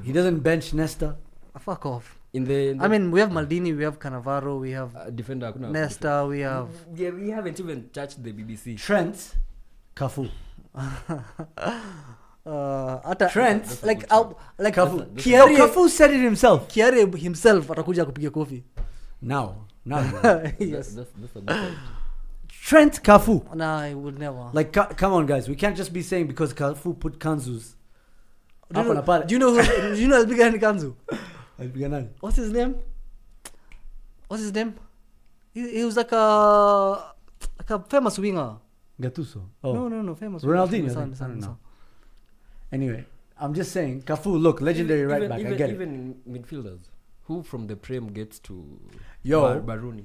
He doesn't bench Nesta. Fuck off. In the I mean, we have Maldini, we have Cannavaro, we have defender hakuna. Nesta, we have Yeah, we haven't even touched the BBC. Trent. Cafu. hata Trent. like like Cafu. That's- Kiarie, Cafu said it himself. Kiarie himself atakuja kupiga kofi. Now. Yes. That's a good point. Trent Cafu. Nah, I would never. Like, come on, guys. We can't just be saying because Cafu put Kanzus. do you Hapa na know, pale. do you know who, do you know as big as Kanzu? Alipiga nani? What's his name? What's his name? He was like a famous winger. Gattuso. Oh. No, famous. Ronaldinho, I Son, think. I son, don't know. son. Anyway, I'm just saying, Cafu, look, legendary right back. I get it. Even midfielders. Who from the Prem gets to Yo. Baruni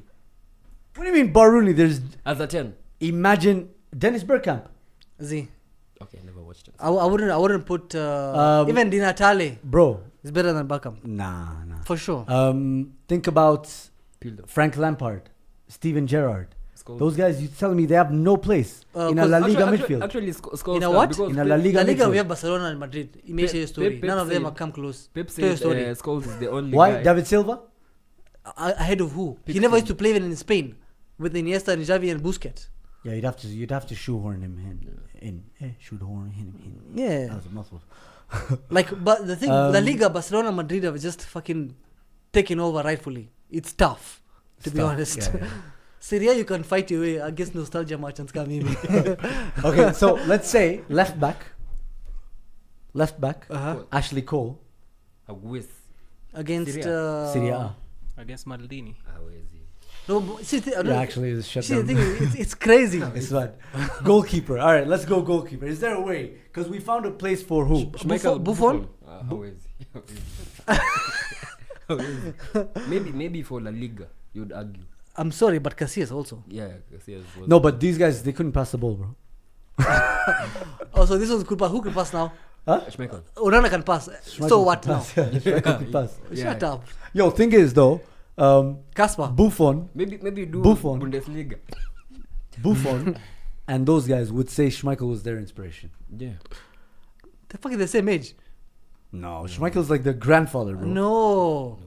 What do you mean, Baruni? There's as a 10? imagine Dennis Bergkamp, Z. Okay, I never watched it. I wouldn't put even Di Natale bro. is better than Beckham Nah. for sure. Think about Fielder. Frank Lampard, Steven Gerrard. Scholes. Those guys, you telling me they have no place in a 'cause La Liga Actually- midfield? Actually, Scholes In a what? because In a La Liga La Liga, midfield. we have Barcelona and Madrid. Imeisha hiyo story. Pep None of them said- have come close. Pep Tell your said story. Scholes is the only Why? guy. David Silva? Ahead of who? He Pick never him. used to play even in Spain with Iniesta and Xavi and Busquets. Yeah, you'd have to shoehorn him in. Shoehorn him in. Yeah. That was a mouthful. Like, but the thing, La Um, Liga, Barcelona, Madrid have just fucking taken over rightfully. It's tough, to be Stuff. honest. Yeah, Serie A, you can fight your way against nostalgia merchants coming. yeah. Okay, so let's say left back, Uh-huh. Ashley Cole, Hawezi. Against Serie A. Against Maldini. Hawezi. No, but see, Yeah, actually, it's shut see the down. thing, it's crazy. It's bad. Goalkeeper. All right, let's go goalkeeper. Is there a way? Because we found a place for who? Buffon? Hawezi. Hawezi. Maybe for La Liga, you would argue. I'm sorry, but Casillas also. Yeah, Casillas was- No, but these guys, they couldn't pass the ball, bro. Oh, so this was good pass. Who can pass now? Schmeichel. Onana can pass. Schmeichel So could what now? pass. Yeah, Schmeichel could pass. Shut up. Yo, thing is though, Casper. Buffon, Maybe do Buffon. Bundesliga. and those guys would say Schmeichel was their inspiration. Yeah. They're fucking the same age. No, Schmeichel's like the grandfather, bro. No.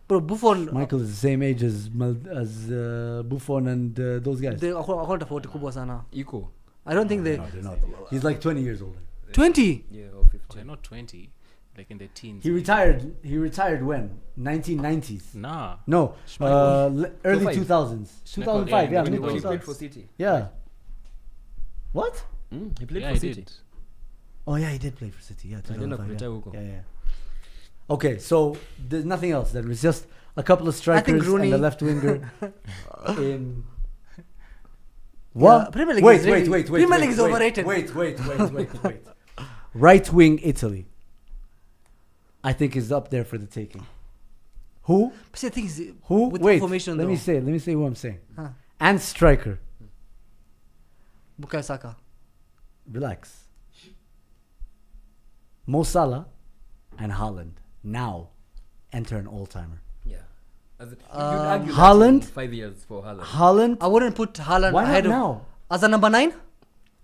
Bro, Buffon. Schmeichel is the same age as Buffon and those guys. Hakuna tofauti kubwa sana. Equal. I don't think they. No, they're not. He's like 20 years older. 20. Yeah, or 15. They're not 20, like in the teens. He retired. He retired when? 1990s. Nah. No, early 2005. 2000s. Schmeichel, 2005, yeah, yeah, mid When he played 2000s. for City. Yeah. What? He played Yeah, for he City. did. Oh yeah, he did play for City. Yeah, Alienda 2005. kuretire huko. Yeah, yeah. Okay, so there's nothing else. Then it's just a couple of strikers Rooney- and a left winger. in What? Premier League Wait, is wait, really- wait, wait. Premier wait, League is wait, overrated. Wait. Right wing Italy. I think is up there for the taking. Who? But see, the thing is, Who? with Wait. formation Let though. me say who I'm saying. Huh. And striker. Bukayo Saka. Relax. Mo Salah and Haaland now enter an all-timer. Yeah. As you'd argue that Haaland? in 5 years for Haaland. Haaland. I wouldn't put Haaland Why not ahead of now? as a number 9.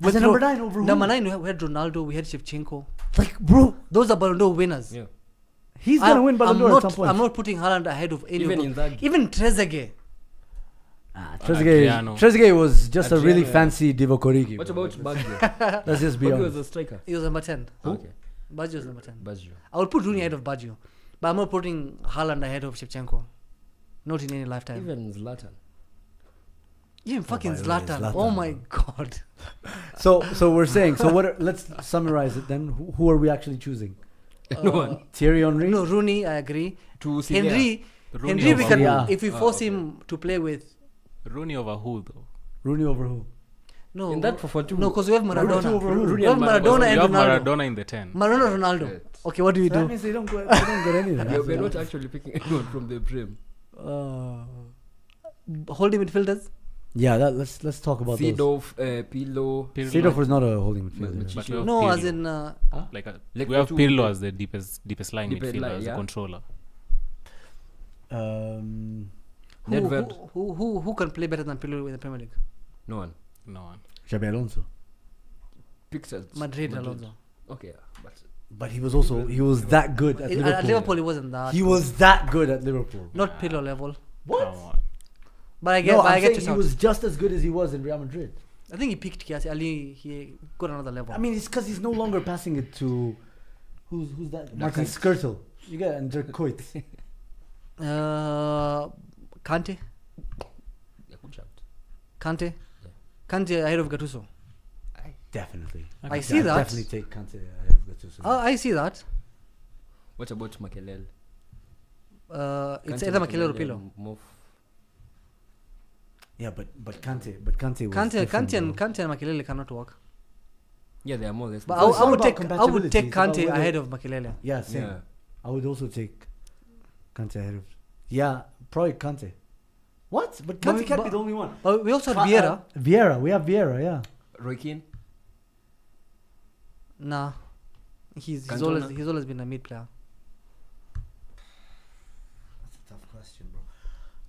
As a number 9 over who? Number 9, we had Ronaldo, we had Shevchenko. Like, bro, Those are Ballon d'Or winners. Yeah. he's gonna win Ballon d'Or at some point. I'm not putting Haaland ahead of any Even of them. Inzaghi. Even Trezeguet. Trezeguet, Adriano. was just a really Adriano, yeah. fancy Divock Origi. What bro. about Baggio? Let's just be Baggio was honest. a striker. He was number 10. Okay. Baggio was number 10. Baggio. I would put Rooney ahead of Baggio. But I'm not putting Haaland ahead of Shevchenko. Not in any lifetime. Even Zlatan. Even fucking by the way, Zlatan. Zlatan, Oh my bro. god. So we're saying. So what? Let's summarize it then. Who are we actually choosing? No one. Thierry Henry. No, Rooney, I agree. To Sevilla. Henry, Rooney Henry, we over can who? Yeah. if we force okay. him to play with. Rooney over who though? Rooney over who? No, In that 4-4-2. no, because we have Maradona. over who? We have Maradona you and have Ronaldo. Maradona in the 10. Maradona, Ronaldo. Right. Okay, what do we So that do? means they don't get anything. We're not actually picking anyone from the Prem. Holding midfielders. Yeah, let's talk about those. Seedorf, Pirlo. Seedorf was not a holding midfielder. But- But we have No, Pirlo. as in Like Like we have two- Pirlo as the deepest line Deepest midfielder, line, as a yeah. controller. Nedved. who can play better than Pirlo in the Premier League? No one. No one. Xabi Alonso. Pictures. Madrid, Alonso. Okay, yeah. But But he was that good at Liverpool. At Liverpool, he wasn't that. He was that good at Liverpool. not Pirlo level. What? Come on. But I get, No, but I I'm get saying your he shout. was just as good as he was in Real Madrid. I think he picked Kiarie. Ali, he got another level. I mean, it's because he's no longer passing it to who's that? Martin Dijk. Skirtle. You get and Dirk Kuyt. Kante, yeah, good shout. Kante, Kante ahead of Gattuso. Definitely. I see that. Definitely take Kante ahead of Gattuso. I see that. What about Makelele? It's either Makelele or Pirlo. Yeah, but Kante was Kante different, and bro. Kante and Makelele cannot work. Yeah, they are more or less. But So it's I not would about take compatibility, Kante it's about whether- ahead of Makelele. Yeah, same. Yeah. I would also take Kante ahead of. Yeah, probably Kante. What? But But Kante we- can't but- be the only one. But we also had Vieira. Vieira. We have Vieira. Yeah. Roy Keane. Nah, he's Cantona. always been a mid player. That's a tough question, bro.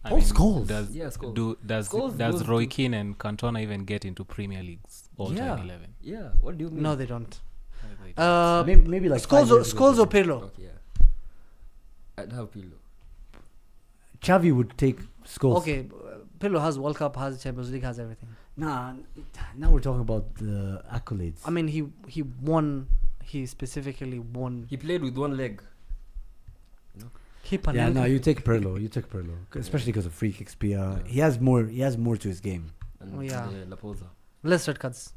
I Paul mean, Scholes. Yeah, Scholes. Does Scholes goes Roy to- Keane and Cantona even get into Premier Leagues all Yeah. time 11? Yeah, what do you mean? No, they don't. They don't. Maybe like Scholes 5 or years ago. Scholes or Pirlo. Okay, yeah. I'd have Pirlo. Xavi would take Scholes. Okay, Pirlo has World Cup, has Champions League, has everything. Nah, now we're talking about the accolades. I mean, he won. He specifically won. He played with one leg. He yeah, no, Panenka. you take Pirlo. You take Pirlo, especially because of free kicks. He has more. He has more to his game, And Oh, yeah. Laposa. Less red cards.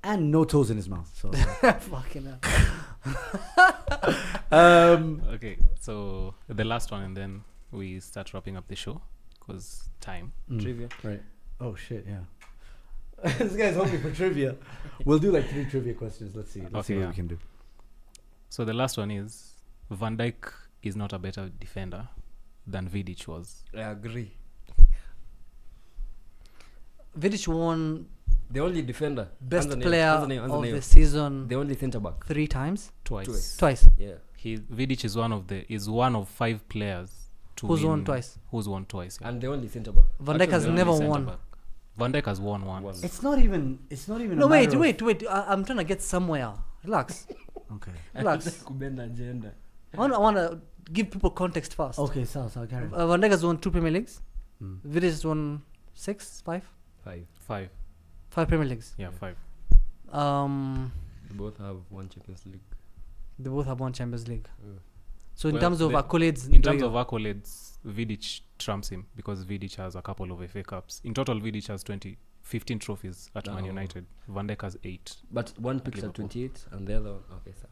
and no toes in his mouth. So, Fucking hell. Okay, so the last one, and then we start wrapping up the show because time. Trivia. right? Oh shit! Yeah. This guy's hoping for trivia. We'll do like 3 trivia questions. Let's see. Let's see Okay, what we yeah. can do. So the last one is Van Dijk is not a better defender than Vidic was. I agree. Vidic won The only defender. best Anthony- player Anthony- of Anthony- the season The only centre back. 3 times. Twice. Twice. Yeah. Vidic is one of 5 players to Who's won win- twice? Who's won twice? Yeah. And the only centre back. Van Dijk has Actually, never Only won. centre-back. Van Dijk has won once. Once. It's not even. No, a matter wait. I'm trying to get somewhere. Relax. Of, okay. Relax. Kubenda agenda. I want to give people context first. Okay. So carry on. Van Dijk has won 2 Premier Leagues. Mm. Vidic has won 6, 5? 5. 5 Premier Leagues. Yeah, 5. They both have one Champions League. They both have won Champions League. Yeah. So in Well, terms of the- accolades, In terms of accolades, Vidic trumps him because Vidic has a couple of FA Cups. In total, Vidic has 15 trophies at Man Oh. United. Van Dijk has 8. But one picks at Liverpool. 28 and the other one. Okay, sir.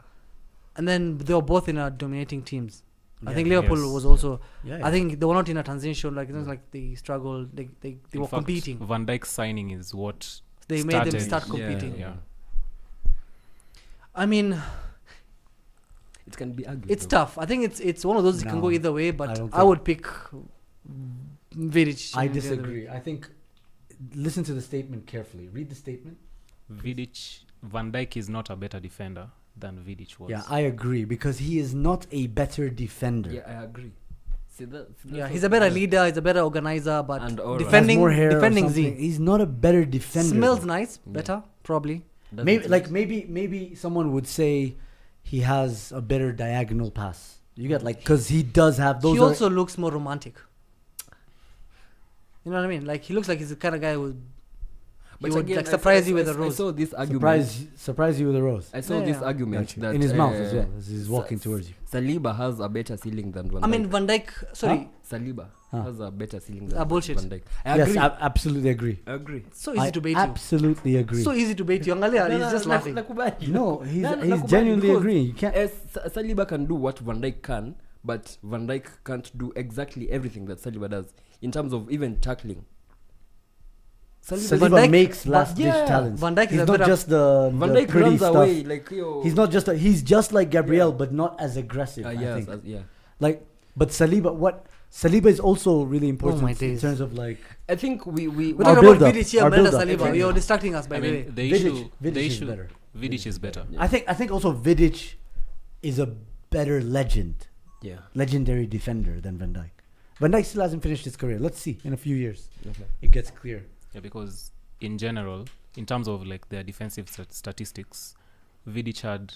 and then they were both in our dominating teams. I think Liverpool Yes. was also. Yeah, I think they were not in a transition. Like it was like they struggled. They In were fact, competing. Van Dijk's signing is what They made them started- start competing. Yeah. I mean, It can be argued. it's though. tough. I think it's one of those that can go No, either way. I But don't I think- would pick Vidic. I in the other way. disagree. I think listen to the statement carefully. Read the statement. Vidic, Van Dijk is not a better defender than Vidic was. Yeah, I agree because he is not a better defender. Yeah, I agree. See that? Yeah, he's a better leader. He's a better organizer. But And aura. defending, Has more hair or defending something. Z He's not a better defender. smells though. nice. Better, probably. Maybe someone would say he has a better diagonal pass. You get like because he does have those. He are- also looks more romantic. You know what I mean? Like he looks like he's the kind of guy who would again, like I surprise saw- you with I a rose. saw this argument. surprise you with a rose. I saw Yeah, this yeah. argument Gotcha. that In his mouth as well as he's Sa- walking towards you. Saliba has a better ceiling than Van Dijk. I mean, Van Dijk. Sorry, Saliba Huh. has a better ceiling than bullshit. Van Dijk. I Yes, agree. absolutely agree. I agree. so easy I to bait you. absolutely agree. So easy to bait you. Angalia, he's just laughing. No, he's nakubali genuinely because, agreeing. You can't. Saliba can do what Van Dijk can, but Van Dijk can't do exactly everything that Saliba does in terms of even tackling. Saliba Van Dijk- makes but- last ditch yeah, talents. Van Dijk is he's a not better- just the Van Dijk pretty runs stuff. away like yo. He's not just. He's just like Gabriel, but not as aggressive. I yes, think. yeah. Like, but Saliba is also really important my in days. terms of like. I think we We're Our talking about build-up, Vidic here, our Mendes build-up. Saliba. Okay. You're distracting us, by I the way. mean, the Vidic- issue, Vidic the is issue, better. Vidic is better. Yeah. I think also Vidic is a better Yeah. legendary defender than Van Dijk. Van Dijk still hasn't finished his career. Let's see in a few years. Okay. It gets clear. Yeah, because in general, in terms of like their defensive statistics, Vidic had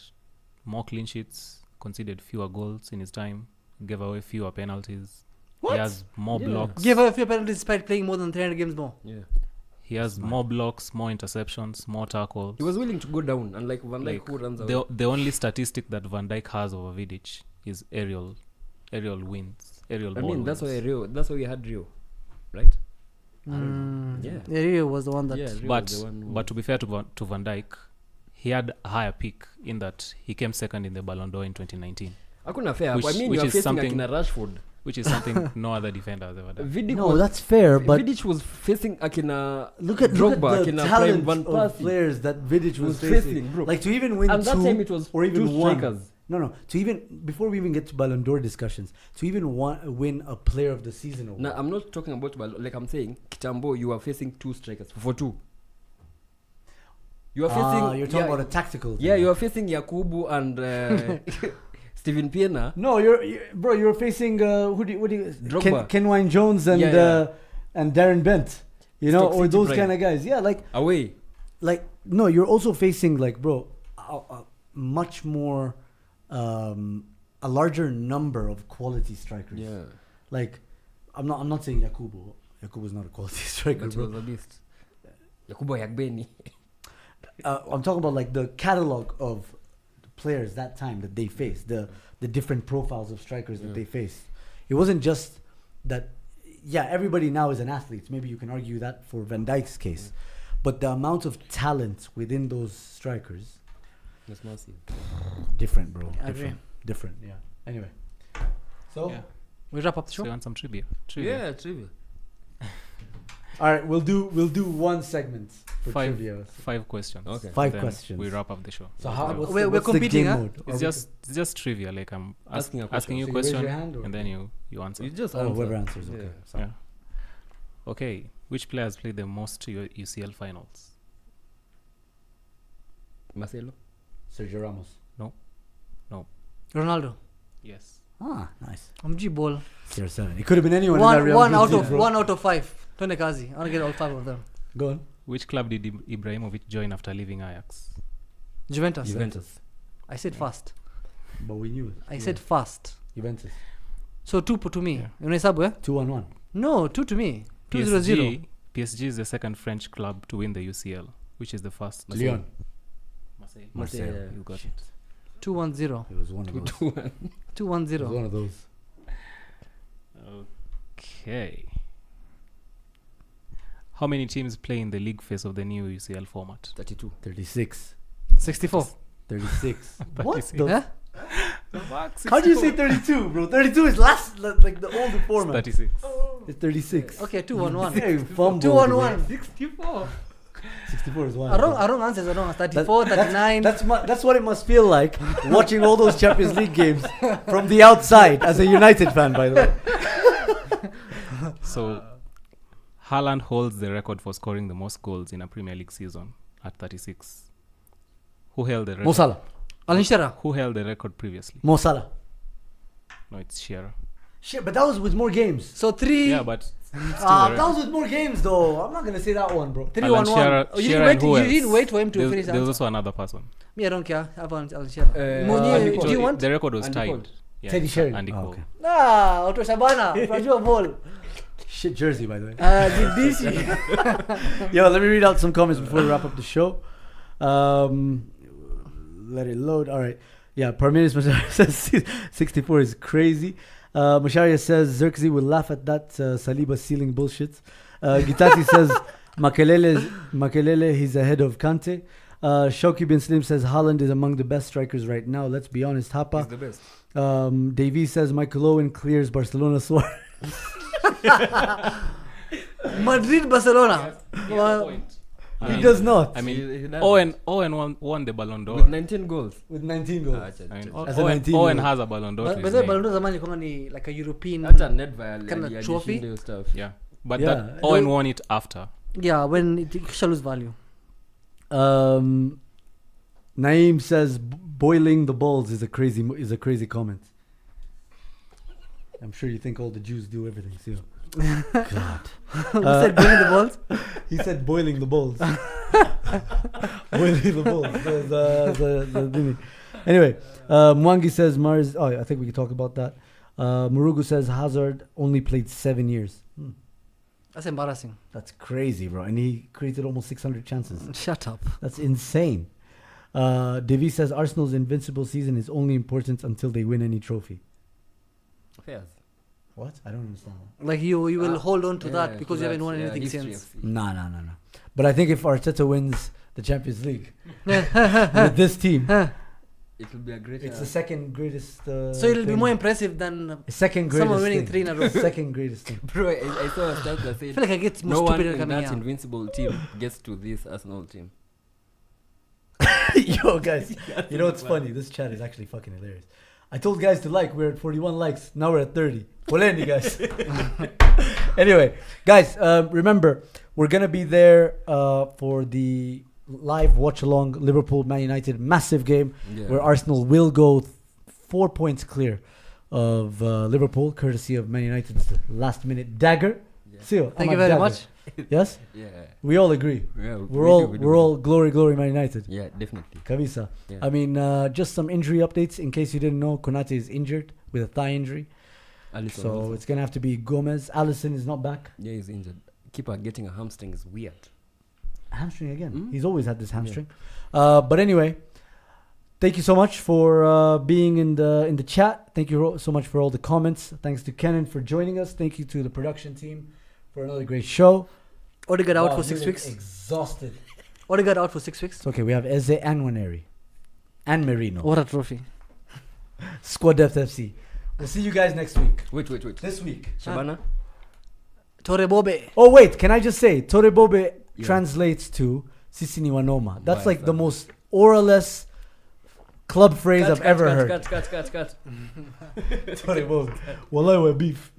more clean sheets, conceded fewer goals in his time, gave away fewer penalties. What? He has more Yeah. blocks. Give her a few penalties despite playing more than 300 games more. Yeah. He has more blocks, more interceptions, more tackles. He was willing to go down, unlike Van Dijk, Like, who runs away. the only statistic that Van Dijk has over Vidic is aerial wins, aerial I ball mean, that's wins. why we had Rio, right? Yeah, Yeah. Rio was the one that. Yeah, Rio But was the one who- but to be fair to Van Dijk, he had a higher peak in that he came second in the Ballon d'Or in 2019, Hakuna fair. Which- I mean, which you are is facing something- Akina Rashford. which is something no other defender has ever done. Vidic No, was, that's fair, but Vidic was facing Akina look at Drogba, the Akina Prime talent Van of Persie. players that Vidic was Was facing. facing, bro. Like to even win And that two time it was or even two one. strikers. No, to even before we even get to Ballon d'Or discussions, to even win a Player of the Season award. No, I'm not talking about like I'm saying, Kitambo, you are facing two strikers for two. You are facing. You're talking about a tactical. Yeah, thing. you are facing Yakubu and Steven Pienaar. No, you're facing what do you Drogba. Kenwine Jones and Yeah. And Darren Bent, you know, Stoke or City those Prime. kind of guys. Yeah, Away. no, you're also facing like a much more a larger number of quality strikers. Yeah. Like I'm not saying Yakubu. Yakubu's not a quality striker, But he bro. was a beast. Yakubu Yagbeni. I'm talking about like the catalog of players that time that they faced, the different profiles of strikers that they faced. It wasn't just that. Yeah, everybody now is an athlete. Maybe you can argue that for Van Dijk's case, but the amount of talent within those strikers, That's massive. different, bro. I agree. Different. Yeah. Anyway, so Yeah. We wrap up the So show. you want some trivia? Yeah, trivia. all right, we'll do one segment for Five. trivia. 5 questions. Okay. Five Then questions. We wrap up the show. So how? What's We're what's the competing, game huh? mode? Are It's we just trivia. Like I'm Asking a asking you a So you raise your question, hand or- and then you answer. You just Oh, answer. whoever answers. Okay. Yeah. So- Yeah. Okay. Which players played the most UCL finals? Marcelo. Sergio Ramos. Ronaldo. Yes. Ah, nice. MG ball. CR7. It could have been anyone. in that Real One Madrid out team, of bro. 1 out of 5. Twende kazi. I want to get all 5 of them. Go on. Which club did Ibrahimovic join after leaving Ajax? Juventus. Juventus. I said fast. But we knew it. I said fast. Juventus. So 2 to me. Yeah. Unahesabu eh? 2-1-1. No, 2 to me. 2-0-0. PSG is the second French club to win the UCL, which is the first. Lyon. Marseille. Marseille. Yeah. You got Shit. it. 2-1-0. It was one of those. 2-1. It was 2-1-0. one of those. Okay. How many teams play in the league phase of the new UCL format? 32. 36. 64. 36. What 36. the? Eh? How do you say 32, bro? 32 is last, like the older It's format. 36. It's 36. Okay, 2-1-1. Yeah, you fumbled, 2-1-1. man. 64. 64 is one. Wrong answers are wrong. 34, 39. That's what it must feel like watching all those Champions League games from the outside as a United fan, by the way. So, Haaland holds the record for scoring the most goals in a Premier League season at 36. Who held the record? Mo Salah. Alan Shearer. Who held the record previously? Mo Salah. No, it's Shearer. Shit, but that was with more games. So 3. Yeah, but it's still the That record. was with more games, though. I'm not gonna say that one, bro. 3-1-1. Shearer- Oh, you Shearer and didn't who wait. You else? didn't wait for him to finish. There was answer. also another person. Me, I don't care. I have Alan Shearer. Munir, So do you want? the record was Andy tied. Cole. Yeah, Teddy Sheringham. Andy Oh, Cole. okay. Nah, Otto Shabana. Rajua Ball. Shit jersey, by the way. DC. Yo, let me read out some comments before we wrap up the show. Let it load. All right. Yeah, Parmenis Masharia says 64 is crazy. Masharia says Xerxes will laugh at that Saliba ceiling bullshit. Gitati says Makelele, he's ahead of Kante. Shoki bin Slim says Haaland is among the best strikers right now. Let's be honest, He's Hapa. the best. Davey says Michael Owen clears Barcelona Suarez. Madrid, Barcelona. Well, He does not. I mean, He does. Owen won the Ballon d'Or. With 19 goals. With 19 goals. Ah, I mean, As a Owen 19-year-old. has a Ballon d'Or. to but his the name. Ballon d'Or zamani kwanga ni like a European. Hata Nedville Kinda ali- trophy? alishinda hiyo stuff. Yeah, but Yeah. that Owen won it after. Yeah, when it shall lose value. Nayim says boiling the balls is a crazy comment. I'm sure you think all the Jews do everything. So. God. Who said bring the balls? He said boiling the balls. Boiling the balls. The thing. Anyway, Mwangi says Mars. Oh, I think we can talk about that. Murugu says Hazard only played 7 years. That's embarrassing. That's crazy, bro. And he created almost 600 chances. Shut up. That's insane. Devi says Arsenal's invincible season is only important until they win any trophy. Fairs. What? I don't understand that. Like you will hold on to Yeah, that because you to haven't that, won anything history since. of- No. But I think if Arteta wins the Champions League with this team, It will be a great. it's the second greatest. So it'll be thing. more impressive than Second greatest. someone winning thing. 3 in a row. Second greatest thing. Bro, I saw a stat that I said feel like I get more no one stupid in coming that here. invincible team gets to this Arsenal team. Yo, guys, you know what's funny? This chat is actually fucking hilarious. I told guys to like. We're at 41 likes. Now we're at 30. Poleni, guys. Anyway, guys, remember, we're going to be there for the live watch-along Liverpool Man United massive game Yeah. where Arsenal will go 4 points clear of Liverpool, courtesy of Man United's last-minute dagger. Yeah. Seal, Thank I'm you a very dagger. much. Yes? Yeah. We all agree. Yeah. We're all glory Man United. Yeah, definitely. Kamisa. Yeah. I mean, just some injury updates in case you didn't know. Konate is injured with a thigh injury, Alisson so also. it's gonna have to be Gomez. Allison is not back. Yeah, he's injured. Keeper getting a hamstring is weird. Hamstring again. Mm. He's always had this hamstring. But anyway, thank you so much for being in the chat. Thank you so much for all the comments. Thanks to Kenan for joining us. Thank you to the production team for another great show. Odegaard out Wow, for 6 really weeks. Exhausted. Odegaard out for 6 weeks. It's okay. We have Eze and Waneri and Merino. What a trophy. Squad Depth FC. We'll see you guys next week. Wait. This week. Shabana? Torre Bobe. Oh wait, can I just say Torre Bobe Yeah. translates to Sisini Wanoma. That's Right, like the right. most oralist club phrase I've ever heard. Cut. Torre Bobe. Wallahi wa beef.